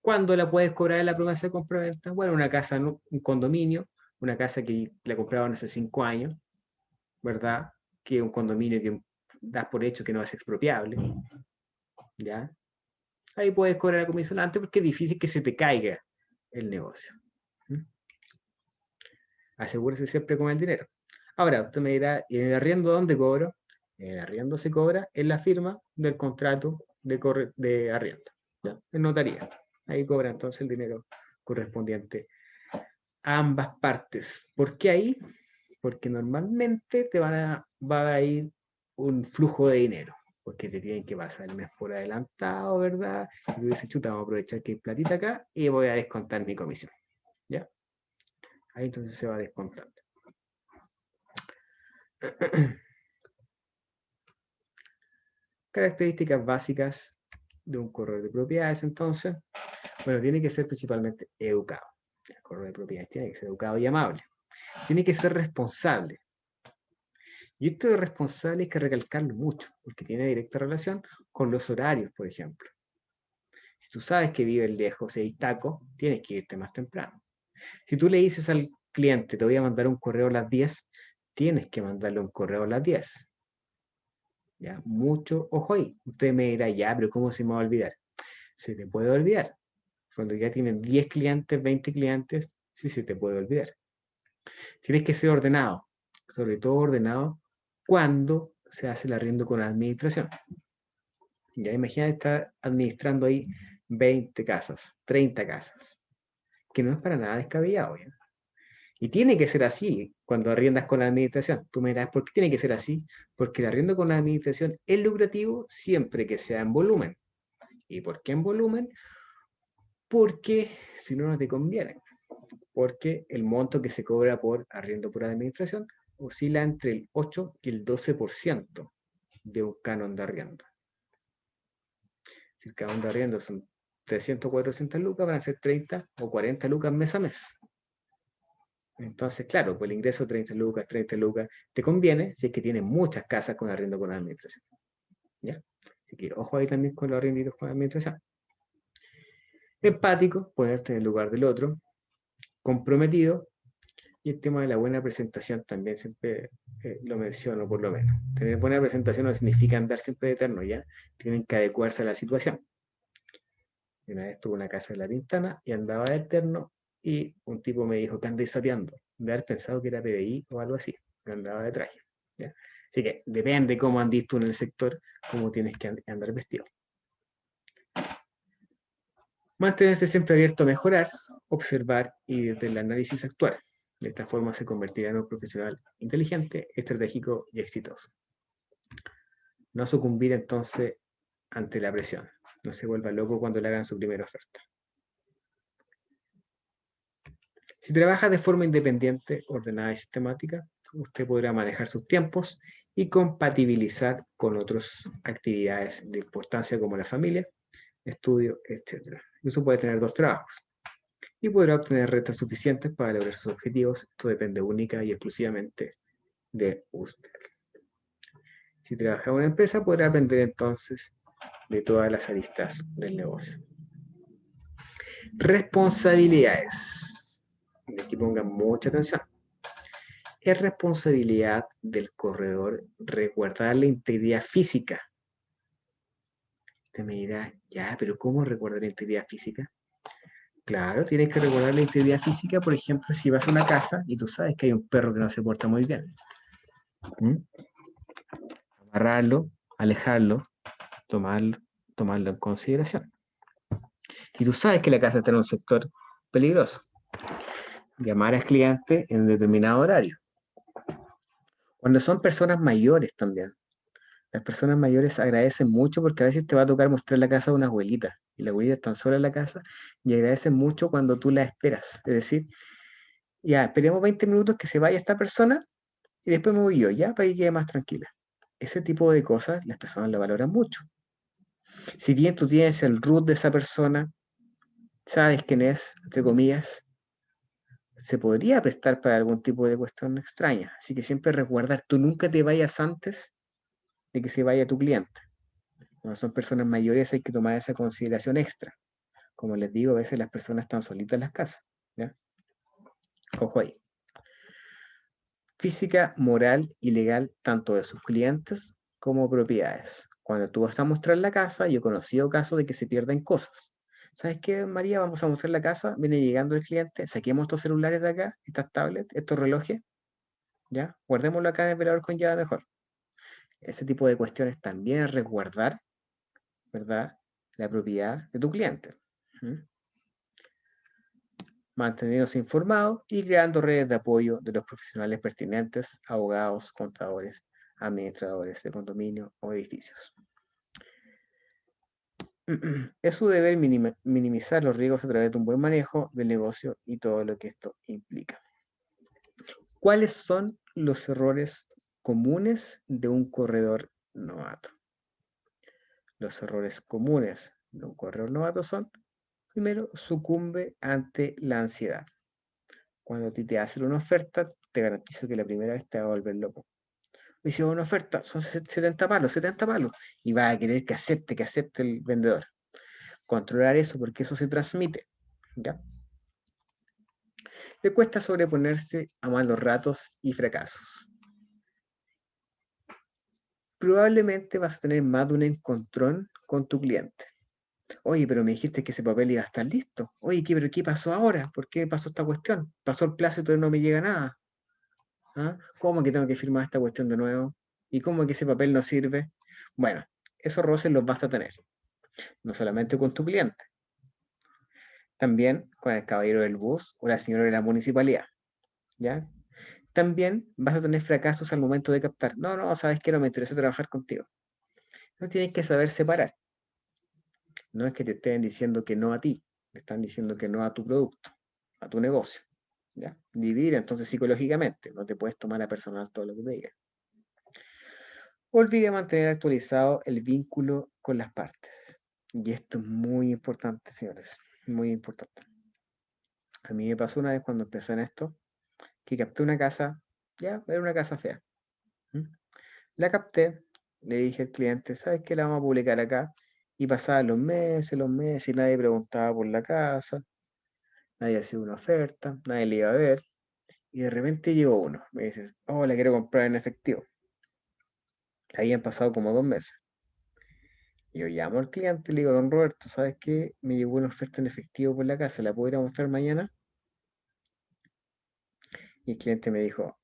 Speaker 1: ¿Cuándo la puedes cobrar en la promesa de compraventa? Bueno, una casa, un condominio, una casa que la compraron hace 5 años, ¿verdad? Que es un condominio que das por hecho que no es expropiable, ¿ya? Ahí puedes cobrar la comisión antes porque es difícil que se te caiga el negocio. Asegúrese siempre con el dinero. Ahora, usted me dirá, ¿y en el arriendo dónde cobro? En el arriendo se cobra en la firma del contrato de arriendo, ¿ya? En notaría. Ahí cobra entonces el dinero correspondiente a ambas partes. ¿Por qué ahí? Porque normalmente va a ir un flujo de dinero, porque te tienen que pasar el mes por adelantado, ¿verdad? Y tú dices, chuta, vamos a aprovechar que hay platita acá y voy a descontar mi comisión, ¿ya? Ahí entonces se va descontando. Características básicas de un corredor de propiedades, entonces, bueno, tiene que ser principalmente educado. El corredor de propiedades tiene que ser educado y amable. Tiene que ser responsable. Y esto de responsable hay que recalcarlo mucho, porque tiene directa relación con los horarios, por ejemplo. Si tú sabes que vives lejos y hay taco, tienes que irte más temprano. Si tú le dices al cliente, te voy a mandar un correo a las 10, tienes que mandarle un correo a las 10. ¿Ya? Mucho ojo ahí. Usted me dirá, ya, pero ¿cómo se me va a olvidar? Se te puede olvidar. Cuando ya tienen 10 clientes, 20 clientes, sí se te puede olvidar. Tienes que ser ordenado, sobre todo ordenado cuando se hace el arriendo con administración. Ya imagínate estar administrando ahí 20 casas, 30 casas, que no es para nada descabellado, ¿ya? Y tiene que ser así cuando arriendas con la administración. Tú me dirás, ¿por qué tiene que ser así? Porque el arriendo con la administración es lucrativo siempre que sea en volumen. ¿Y por qué en volumen? Porque si no, no te conviene. Porque el monto que se cobra por arriendo por administración oscila entre el 8 y el 12% de un canon de arriendo. Si el canon de arriendo son 300 o 400 lucas, van a ser 30 o 40 lucas mes a mes. Entonces, claro, pues el ingreso 30 lucas, te conviene si es que tienes muchas casas con arriendo con administración. ¿Ya? Así que ojo ahí también con los arrienditos con administración. Empático, ponerte en el lugar del otro. Comprometido, Y el tema de la buena presentación también siempre lo menciono, por lo menos. Tener buena presentación no significa andar siempre de eterno, ¿ya? Tienen que adecuarse a la situación. Una vez tuve una casa en La Pintana y andaba de eterno y un tipo me dijo que andé sapeando. De haber pensado que era PDI o algo así. Me andaba de traje. ¿Ya? Así que depende cómo andís tú en el sector, cómo tienes que andar vestido. Mantenerse siempre abierto a mejorar, observar y desde el análisis actuar. De esta forma se convertirá en un profesional inteligente, estratégico y exitoso. No sucumbir entonces ante la presión. No se vuelva loco cuando le hagan su primera oferta. Si trabaja de forma independiente, ordenada y sistemática, usted podrá manejar sus tiempos y compatibilizar con otras actividades de importancia como la familia, estudio, etc. Incluso puede tener 2 trabajos y podrá obtener rentas suficientes para lograr sus objetivos. Esto depende única y exclusivamente de usted. Si trabaja en una empresa, podrá aprender entonces de todas las aristas del negocio. Responsabilidades. Aquí pongan mucha atención. Es responsabilidad del corredor resguardar la integridad física. Usted me dirá, ya, pero ¿cómo resguardar la integridad física? Claro, tienes que resguardar la integridad física, por ejemplo, si vas a una casa y tú sabes que hay un perro que no se porta muy bien. Amarrarlo, alejarlo, tomarlo en consideración. Y tú sabes que la casa está en un sector peligroso. Llamar al cliente en determinado horario. Cuando son personas mayores también. Las personas mayores agradecen mucho porque a veces te va a tocar mostrar la casa de una abuelita. Y la abuelita está sola en la casa y agradecen mucho cuando tú la esperas. Es decir, ya, esperemos 20 minutos que se vaya esta persona y después me voy yo, ya, para que quede más tranquila. Ese tipo de cosas las personas lo valoran mucho. Si bien tú tienes el root de esa persona, sabes quién es, entre comillas, se podría prestar para algún tipo de cuestión extraña. Así que siempre resguardar, tú nunca te vayas antes de que se vaya tu cliente. Cuando son personas mayores hay que tomar esa consideración extra. Como les digo, a veces las personas están solitas en las casas. ¿Ya? Ojo ahí. Física, moral y legal tanto de sus clientes como propiedades. Cuando tú vas a mostrar la casa, yo he conocido casos de que se pierden cosas. ¿Sabes qué, María? Vamos a mostrar la casa, viene llegando el cliente, saquemos estos celulares de acá, estas tablets, estos relojes, ¿ya? Guardémoslo acá en el velador con llave mejor. Ese tipo de cuestiones también es resguardar, ¿verdad?, la propiedad de tu cliente. Manteniéndose informados y creando redes de apoyo de los profesionales pertinentes, abogados, contadores, administradores de condominio o edificios. Es su deber minimizar los riesgos a través de un buen manejo del negocio y todo lo que esto implica. ¿Cuáles son los errores comunes de un corredor novato? Los errores comunes de un corredor novato son: primero, sucumbe ante la ansiedad. Cuando a ti te hacen una oferta, te garantizo que la primera vez te va a volver loco. Me dice, una oferta, son 70 palos, 70 palos. Y va a querer que acepte el vendedor. Controlar eso, porque eso se transmite. ¿Ya? Le cuesta sobreponerse a malos ratos y fracasos. Probablemente vas a tener más de un encontrón con tu cliente. Oye, pero me dijiste que ese papel iba a estar listo. Oye, pero ¿qué pasó ahora? ¿Por qué pasó esta cuestión? Pasó el plazo y todavía no me llega nada. ¿Ah? ¿Cómo que tengo que firmar esta cuestión de nuevo? ¿Y cómo que ese papel no sirve? Bueno, esos roces los vas a tener, no solamente con tu cliente, también con el caballero del bus o la señora de la municipalidad, ¿ya? También vas a tener fracasos al momento de captar. No, sabes que no me interesa trabajar contigo. Entonces tienes que saber separar. No es que te estén diciendo que no a ti, te están diciendo que no a tu producto, a tu negocio, ¿ya? Dividir entonces psicológicamente, no te puedes tomar a personal todo lo que te digan. Olvide mantener actualizado el vínculo con las partes. Y esto es muy importante, señores. Muy importante. A mí me pasó una vez cuando empecé en esto, que capté una casa, ya, era una casa fea. La capté, le dije al cliente, ¿sabes qué? La vamos a publicar acá. Y pasaban los meses, y nadie preguntaba por la casa, nadie hacía una oferta, nadie le iba a ver. Y de repente llegó uno, me dice, oh, la quiero comprar en efectivo. Ahí han pasado como 2 meses. Y yo llamo al cliente y le digo, don Roberto, ¿sabes qué? Me llegó una oferta en efectivo por la casa, ¿la puedo ir a mostrar mañana? Y el cliente me dijo,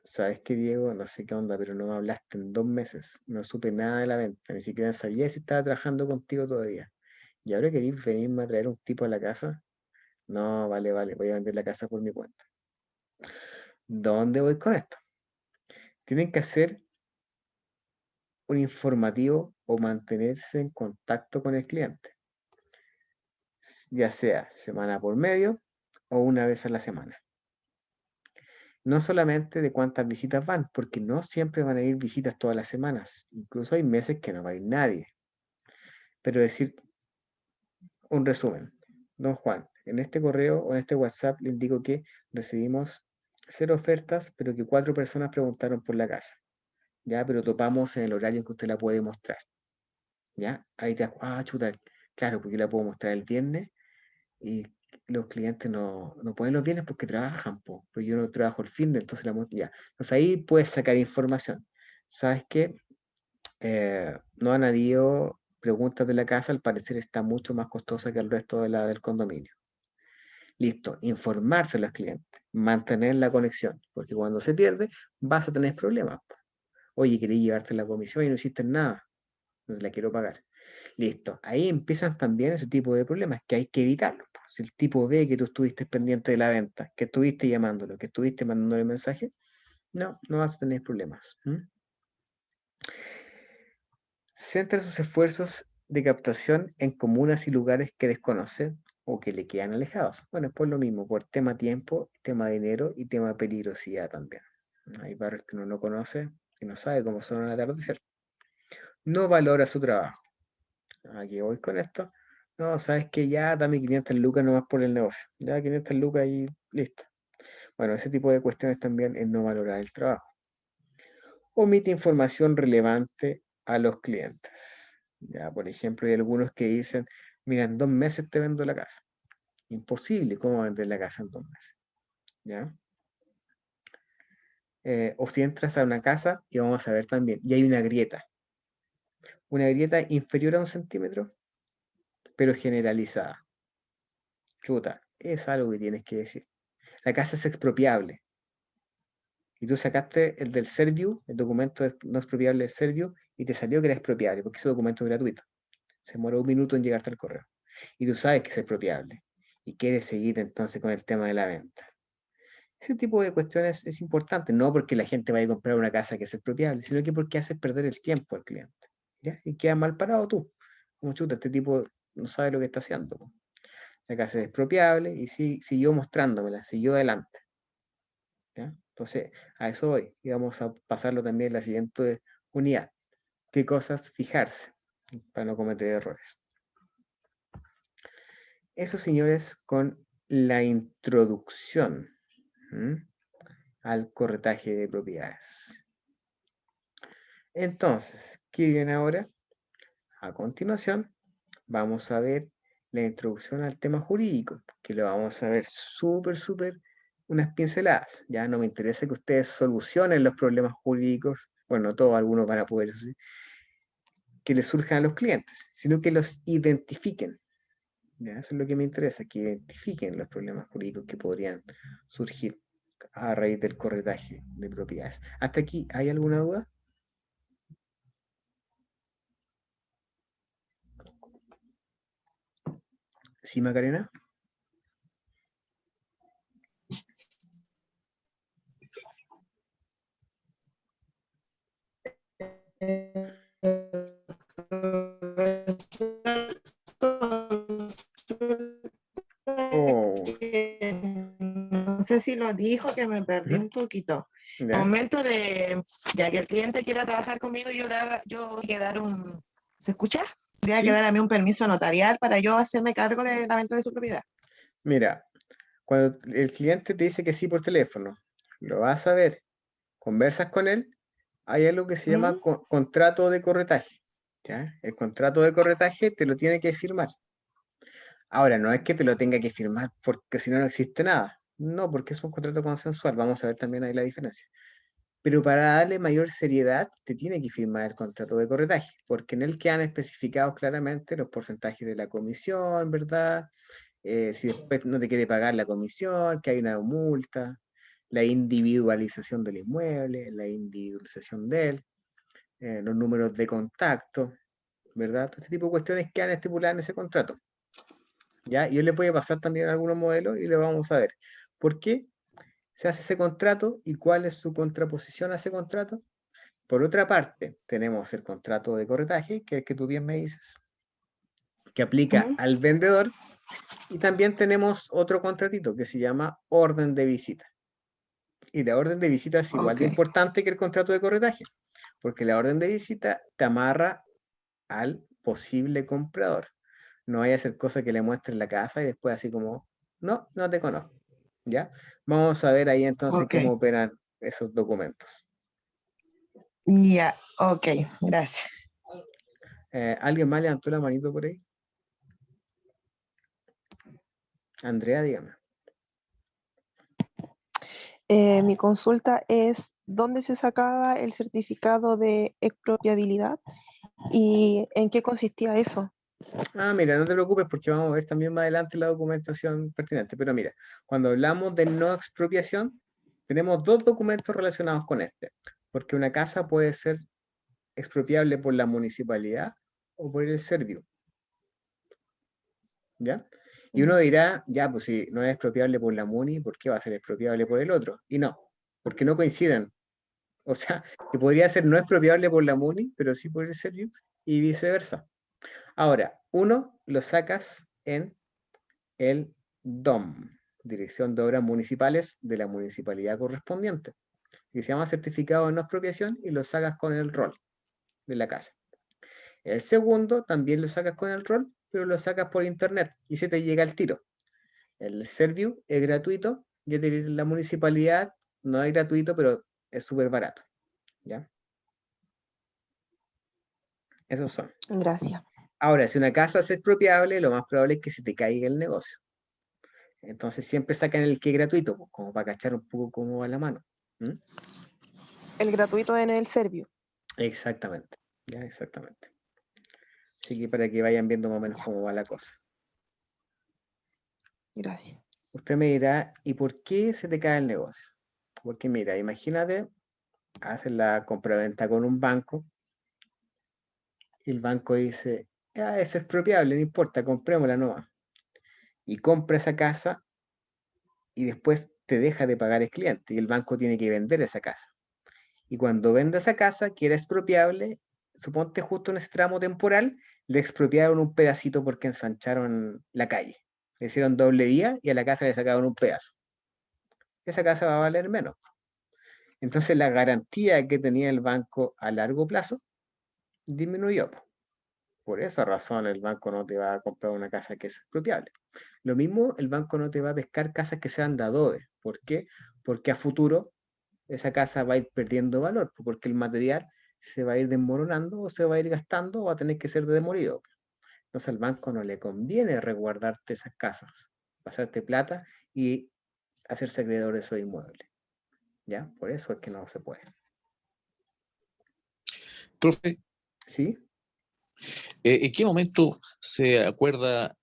Speaker 1: ¿sabes qué, Diego? No sé qué onda, pero no me hablaste en 2 meses. No supe nada de la venta, ni siquiera sabía si estaba trabajando contigo todavía. ¿Y ahora queréis venirme a traer un tipo a la casa? No, vale, voy a vender la casa por mi cuenta. ¿Dónde voy con esto? Tienen que hacer un informativo o mantenerse en contacto con el cliente, ya sea semana por medio o una vez a la semana. No solamente de cuántas visitas van, porque no siempre van a ir visitas todas las semanas. Incluso hay meses que no va a ir nadie. Pero decir un resumen. Don Juan, en este correo o en este WhatsApp le indico que recibimos 0 ofertas, pero que 4 personas preguntaron por la casa. Ya, pero topamos en el horario en que usted la puede mostrar. ¿Ya? Ahí te chuta, claro, porque yo la puedo mostrar el viernes y los clientes no pueden los viernes porque trabajan, pues yo no trabajo el fin de, entonces la muestro ya. Entonces ahí puedes sacar información. ¿Sabes qué? No han habido preguntas de la casa, al parecer está mucho más costosa que el resto de la del condominio. Listo, informarse a los clientes, mantener la conexión, porque cuando se pierde vas a tener problemas. Oye, quería llevarte la comisión y no hiciste nada, no la quiero pagar. Listo, ahí empiezan también ese tipo de problemas que hay que evitarlos. Si el tipo ve que tú estuviste pendiente de la venta, que estuviste llamándolo, que estuviste mandándole mensaje, no vas a tener problemas. Centra sus esfuerzos de captación en comunas y lugares que desconoce o que le quedan alejados. Bueno, es por lo mismo, por tema tiempo, tema dinero y tema peligrosidad también. Hay barrios que uno no conoce y no sabe cómo son al atardecer. No valora su trabajo. Aquí voy con esto. No, sabes que ya dame 500 lucas nomás por el negocio. Ya 500 lucas y listo. Bueno, ese tipo de cuestiones también es no valorar el trabajo. Omite información relevante a los clientes. Ya, por ejemplo, hay algunos que dicen, mira, en 2 meses te vendo la casa. Imposible, ¿cómo vender la casa en 2 meses? ¿Ya? O si entras a una casa, y vamos a ver también, y hay una grieta inferior a 1 centímetro, pero generalizada. Chuta, es algo que tienes que decir. La casa es expropiable. Y tú sacaste el del Serviu, el documento no expropiable del Serviu, y te salió que era expropiable, porque ese documento es gratuito. Se demoró 1 minuto en llegarte al correo. Y tú sabes que es expropiable. Y quieres seguir entonces con el tema de la venta. Ese tipo de cuestiones es importante, no porque la gente vaya a comprar una casa que es expropiable, sino que porque haces perder el tiempo al cliente. ¿Ya? Y quedas mal parado tú. Como chuta, este tipo no sabe lo que está haciendo. La casa es expropiable y siguió mostrándomela, siguió adelante. ¿Ya? Entonces, a eso voy. Y vamos a pasarlo también en la siguiente unidad. ¿Qué cosas fijarse para no cometer errores? Eso, señores, con la introducción al corretaje de propiedades. Entonces, ¿qué viene ahora? A continuación, vamos a ver la introducción al tema jurídico, que lo vamos a ver súper, unas pinceladas. Ya no me interesa que ustedes solucionen los problemas jurídicos, bueno, no todos, algunos van a poder, ¿sí?, que les surjan a los clientes, sino que los identifiquen. ¿Ya? Eso es lo que me interesa, que identifiquen los problemas jurídicos que podrían surgir a raíz del corretaje de propiedades. ¿Hasta aquí hay alguna duda? ¿Sí, Macarena? Oh,
Speaker 4: No sé si lo dijo, que me perdí un poquito.
Speaker 1: ¿ya?
Speaker 4: Momento de, ya que el cliente quiera trabajar conmigo, yo voy a dar ¿se escucha? Voy a
Speaker 1: Sí.
Speaker 4: dar a mí un permiso notarial para yo hacerme cargo de la venta de su propiedad.
Speaker 1: Mira, cuando el cliente te dice que sí por teléfono, lo vas a ver, conversas con él, hay algo que se llama contrato de corretaje. ¿Ya? El contrato de corretaje te lo tiene que firmar. Ahora, no es que te lo tenga que firmar porque si no, no existe nada. No, porque es un contrato consensual, vamos a ver también ahí la diferencia. Pero para darle mayor seriedad, te tiene que firmar el contrato de corretaje, porque en él quedan especificados claramente los porcentajes de la comisión, ¿verdad? Si después no te quiere pagar la comisión, que hay una multa, la individualización del inmueble, la individualización de él, los números de contacto, ¿verdad? Todo este tipo de cuestiones quedan estipuladas en ese contrato. ¿Ya? Y yo le puede pasar también algunos modelos y le vamos a ver. ¿Por qué se hace ese contrato y cuál es su contraposición a ese contrato? Por otra parte, tenemos el contrato de corretaje, que es el que tú bien me dices, que aplica
Speaker 4: Ujú.
Speaker 1: al vendedor, y también tenemos otro contratito que se llama orden de visita. Y la orden de visita es igual de
Speaker 4: Ok.
Speaker 1: importante que el contrato de corretaje, porque la orden de visita te amarra al posible comprador. No vaya a hacer cosas que le muestren la casa y después así como, no, no te conozco. ¿Ya? Vamos a ver ahí entonces
Speaker 4: Ok.
Speaker 1: cómo operan esos documentos.
Speaker 4: Ya, ok, gracias.
Speaker 1: ¿Alguien más levantó la manito por ahí? Andrea, dígame.
Speaker 5: Mi consulta es dónde se sacaba el certificado de expropiabilidad y en qué consistía eso.
Speaker 1: Ah, mira, no te preocupes porque vamos a ver también más adelante la documentación pertinente. Pero mira, cuando hablamos de no expropiación, tenemos dos documentos relacionados con este. Porque una casa puede ser expropiable por la municipalidad o por el servio. ¿Ya? Y uno dirá, ya, pues si no es expropiable por la MUNI, ¿por qué va a ser expropiable por el otro? Y no, porque no coinciden. O sea, que podría ser no expropiable por la MUNI, pero sí por el servio y viceversa. Ahora, uno lo sacas en el DOM, Dirección de Obras Municipales de la municipalidad correspondiente, que se llama certificado de no expropiación y lo sacas con el rol de la casa. El segundo también lo sacas con el rol, pero lo sacas por internet y se te llega al tiro. El Serviu es gratuito y la municipalidad no es gratuito, pero es súper barato. ¿Ya? Esos son.
Speaker 5: Gracias.
Speaker 1: Ahora, si una casa es expropiable, lo más probable es que se te caiga el negocio. Entonces siempre sacan el que es gratuito, pues, como para cachar un poco cómo va la mano. ¿Mm?
Speaker 5: El gratuito en el Servio.
Speaker 1: Exactamente. Ya, exactamente. Así que para que vayan viendo más o menos
Speaker 5: Ya.
Speaker 1: cómo va la cosa.
Speaker 5: Gracias.
Speaker 1: Usted me dirá, ¿y por qué se te cae el negocio? Porque mira, imagínate, haces la compraventa con un banco y el banco dice, ah, es expropiable, no importa, comprémosla nomás. Y compra esa casa y después te deja de pagar el cliente y el banco tiene que vender esa casa. Y cuando vende esa casa, que era expropiable, suponte justo en ese tramo temporal, le expropiaron un pedacito porque ensancharon la calle. Le hicieron doble vía y a la casa le sacaron un pedazo. Esa casa va a valer menos. Entonces la garantía que tenía el banco a largo plazo disminuyó. Por esa razón el banco no te va a comprar una casa que es expropiable. Lo mismo, el banco no te va a pescar casas que sean de adobe. ¿Por qué? Porque a futuro esa casa va a ir perdiendo valor, porque el material se va a ir desmoronando o se va a ir gastando o va a tener que ser demolido. Entonces al banco no le conviene resguardarte esas casas, pasarte plata y hacerse acreedor de esos inmuebles. ¿Ya? Por eso es que no se puede.
Speaker 6: Profe,
Speaker 1: ¿Sí?
Speaker 6: ¿en qué momento se acuerda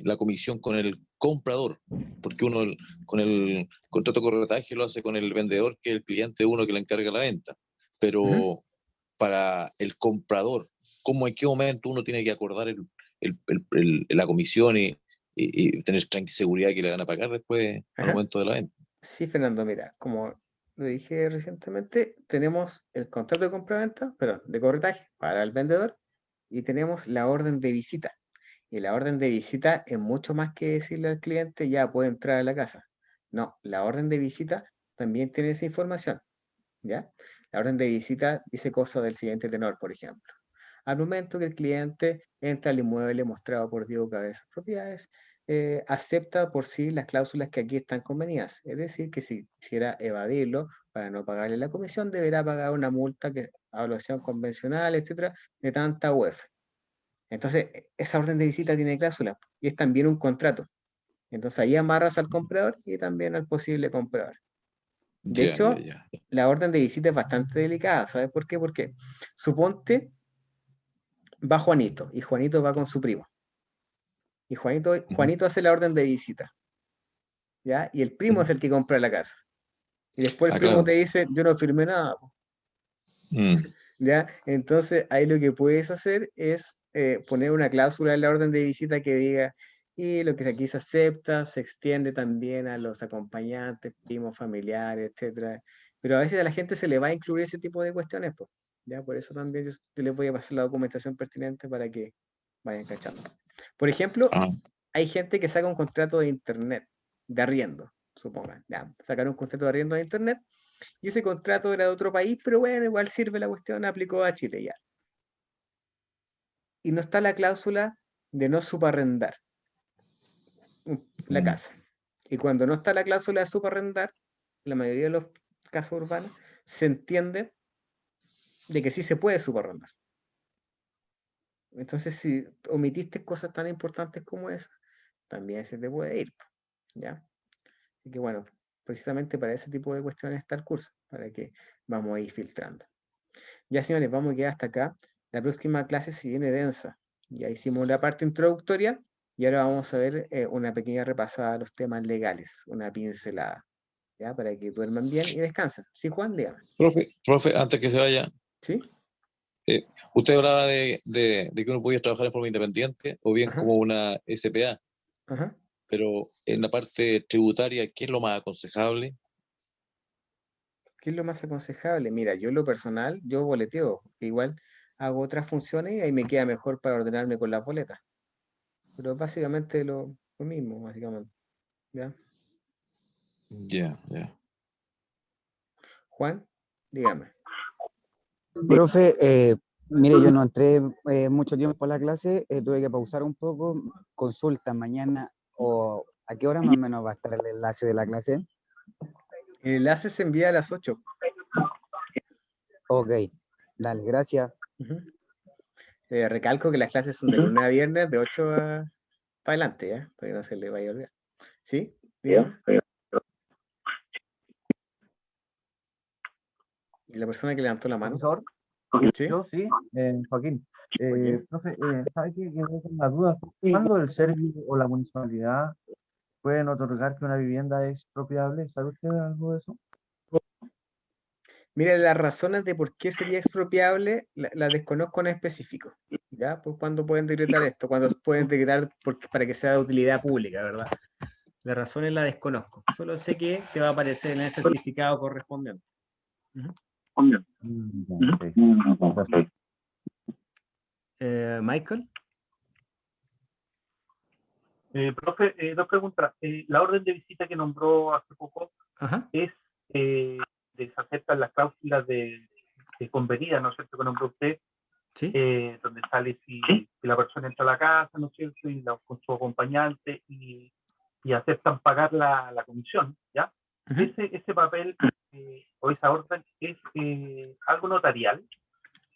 Speaker 6: la comisión con el comprador? Porque uno con el contrato de corretaje lo hace con el vendedor, que es el cliente uno que le encarga la venta. Pero para el comprador, ¿cómo en qué momento uno tiene que acordar la comisión y tener seguridad que le van a pagar después al
Speaker 1: Ajá.
Speaker 6: momento de la venta?
Speaker 1: Sí, Fernando, mira, como lo dije recientemente, tenemos el contrato de compraventa, perdón, de corretaje para el vendedor y tenemos la orden de visita. Y la orden de visita es mucho más que decirle al cliente ya puede entrar a la casa. No, la orden de visita también tiene esa información, ¿ya? La orden de visita dice cosas del siguiente tenor, por ejemplo. Al momento que el cliente entra al inmueble mostrado por Diego Cabezas Propiedades, acepta por sí las cláusulas que aquí están convenidas. Es decir, que si quisiera evadirlo para no pagarle la comisión, deberá pagar una multa, que evaluación convencional, etcétera, de tanta UF. Entonces, esa orden de visita tiene cláusula y es también un contrato. Entonces ahí amarras al comprador y también al posible comprador. De
Speaker 6: Ya,
Speaker 1: hecho,
Speaker 6: ya, ya.
Speaker 1: la orden de visita es bastante delicada, ¿sabes por qué? Porque suponte va Juanito y Juanito va con su primo. Y Juanito hace la orden de visita, ¿ya? Y el primo es el que compra la casa. Y después el
Speaker 6: Ah,
Speaker 1: primo
Speaker 6: claro.
Speaker 1: te dice, yo no firmé nada, po,
Speaker 6: Mm,
Speaker 1: ¿ya? Entonces ahí lo que puedes hacer es poner una cláusula en la orden de visita que diga, y lo que aquí se acepta se extiende también a los acompañantes, primos, familiares, etcétera. Pero a veces a la gente se le va a incluir ese tipo de cuestiones, pues, ¿ya? Por eso también yo les voy a pasar la documentación pertinente para que vayan cachando. Por ejemplo,
Speaker 6: ah,
Speaker 1: hay gente que saca un contrato de internet, de arriendo, supongan, ya, sacar un contrato de arriendo de internet, y ese contrato era de otro país, pero bueno, igual sirve la cuestión, aplicó a Chile ya. Y no está la cláusula de no subarrendar la
Speaker 6: mm,
Speaker 1: casa. Y cuando no está la cláusula de subarrendar, la mayoría de los casos urbanos, se entiende de que sí se puede subarrendar. Entonces, si omitiste cosas tan importantes como esa, también se te puede ir, ¿ya? Así que bueno, precisamente para ese tipo de cuestiones está el curso, para que vamos a ir filtrando. Ya señores, vamos a quedar hasta acá. La próxima clase se viene densa. Ya hicimos la parte introductoria y ahora vamos a ver una pequeña repasada a los temas legales, una pincelada, ¿ya? Para que duerman bien y descansen. ¿Sí, Juan? Dígame.
Speaker 6: profe, antes que se vaya,
Speaker 1: ¿Sí?
Speaker 6: usted hablaba de que uno podía trabajar de forma independiente o bien
Speaker 1: Ajá,
Speaker 6: como una SPA,
Speaker 1: ajá.
Speaker 6: pero en la parte tributaria, ¿qué es lo más aconsejable?
Speaker 1: ¿Qué es lo más aconsejable? Mira, yo en lo personal, yo boleteo. Igual hago otras funciones y ahí me queda mejor para ordenarme con las boletas. Pero básicamente lo mismo, básicamente. ¿Ya?
Speaker 6: Ya, ya.
Speaker 1: Juan, dígame.
Speaker 7: Profe, mire, yo no entré mucho tiempo a la clase, tuve que pausar un poco. Consulta mañana o a qué hora más o menos va a estar el enlace de la clase.
Speaker 1: El enlace se envía a las 8.
Speaker 7: Ok, dale, gracias.
Speaker 1: Ujú. Recalco que las clases son de lunes a viernes, de 8 para adelante, ¿ya? Para que no se le vaya a olvidar. ¿Sí? Dígame. ¿Y la persona que levantó la mano?
Speaker 8: Profesor,
Speaker 1: ¿Sí?
Speaker 8: yo sí, Joaquín.
Speaker 1: Joaquín.
Speaker 8: Profe, ¿sabe qué? Quedé con la duda. ¿Cuándo el Servio o la municipalidad pueden otorgar que una vivienda es expropiable? ¿Sabe usted algo de eso?
Speaker 1: Mira, las razones de por qué sería expropiable las desconozco en específico. ¿Ya? Pues cuándo pueden decretar esto, cuándo pueden decretar para que sea de utilidad pública, ¿verdad? Las razones las desconozco. Solo sé que te va a aparecer en el certificado correspondiente. Ujú.
Speaker 8: Ya, ok. Gracias.
Speaker 1: Michael.
Speaker 3: Profe, dos preguntas. La orden de visita que nombró hace poco
Speaker 1: Ajá.
Speaker 3: es se aceptan las cláusulas de convenida, ¿no es cierto?, que nombró usted,
Speaker 1: Sí.
Speaker 3: donde sale si la persona entra a la casa, ¿no es cierto?, y con su acompañante y aceptan pagar la comisión, ¿ya?
Speaker 1: Ujú.
Speaker 3: Ese papel o esa orden es algo notarial.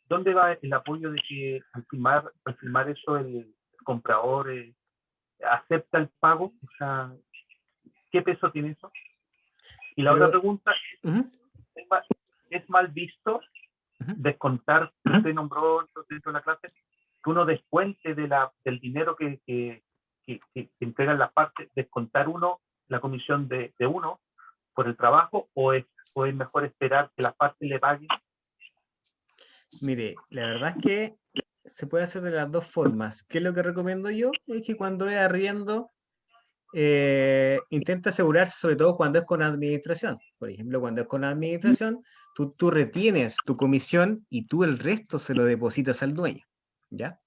Speaker 3: ¿Dónde va el apoyo de que al firmar eso el comprador acepta el pago? O sea, ¿qué peso tiene eso? Y la otra
Speaker 1: Pero,
Speaker 3: pregunta,
Speaker 1: ujú,
Speaker 3: ¿es mal visto
Speaker 1: ujú.
Speaker 3: descontar, usted nombró dentro de la clase, que uno descuente del dinero que entregan las partes, descontar uno la comisión de uno por el trabajo, o es mejor esperar que las partes le paguen?
Speaker 1: Mire, la verdad es que se puede hacer de las dos formas. ¿Qué es lo que recomiendo yo? Es que cuando es arriendo, intenta asegurarse, sobre todo cuando es con administración. Por ejemplo, cuando es con administración, tú retienes tu comisión y tú el resto se lo depositas al dueño, ¿ya?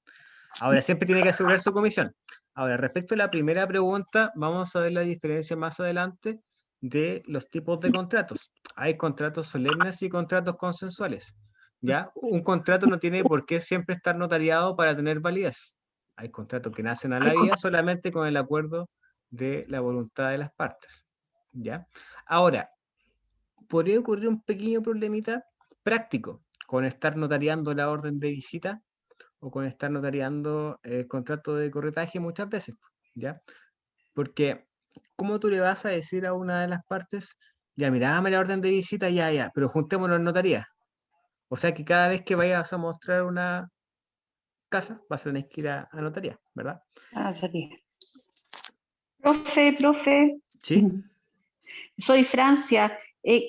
Speaker 1: Ahora, siempre tiene que asegurar su comisión. Ahora, respecto a la primera pregunta, vamos a ver la diferencia más adelante de los tipos de contratos. Hay contratos solemnes y contratos consensuales, ¿ya? Un contrato no tiene por qué siempre estar notariado para tener validez. Hay contratos que nacen a la vida solamente con el acuerdo de la voluntad de las partes, ¿ya? Ahora, podría ocurrir un pequeño problemita práctico con estar notariando la orden de visita o con estar notariando el contrato de corretaje muchas veces, ¿ya? Porque ¿cómo tú le vas a decir a una de las partes, ya mira, dame la orden de visita, ya, pero juntémonos en notaría? O sea que cada vez que vayas a mostrar una casa, vas a tener que ir a notaría, ¿verdad?
Speaker 9: Ah, salí. Profe,
Speaker 1: Sí.
Speaker 9: soy Francia.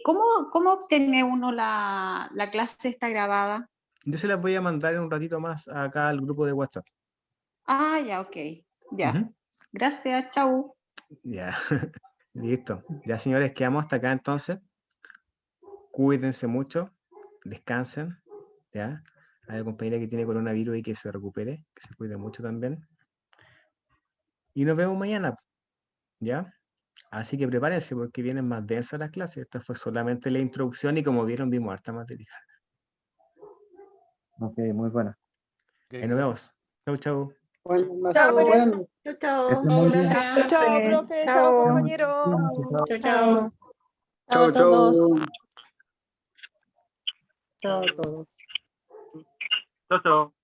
Speaker 9: ¿Cómo obtiene uno la clase esta grabada?
Speaker 1: Yo se las voy a mandar en un ratito más acá al grupo de WhatsApp.
Speaker 9: Ah, ya, ok. Ya.
Speaker 1: Ujú.
Speaker 9: Gracias, chau.
Speaker 1: Ya, listo. Ya, señores, quedamos hasta acá entonces. Cuídense mucho, descansen, ¿ya? Hay una compañera que tiene coronavirus y que se recupere, que se cuide mucho también. Y nos vemos mañana, ¿ya? Así que prepárense porque vienen más densas las clases. Esta fue solamente la introducción y como vieron, vimos harta materia.
Speaker 8: Ok, muy buena.
Speaker 1: Ahí nos vemos. Chau, chau.
Speaker 4: Chao,
Speaker 9: Chau.
Speaker 4: Chao,
Speaker 8: Que
Speaker 4: chao.
Speaker 8: estén muy bien.
Speaker 5: Chao, chao, profe. Chao, compañero.
Speaker 8: Cuídense, chao.
Speaker 4: Chao, chao.
Speaker 9: Chao a todos.
Speaker 4: Chao a todos.
Speaker 3: Chao, chao.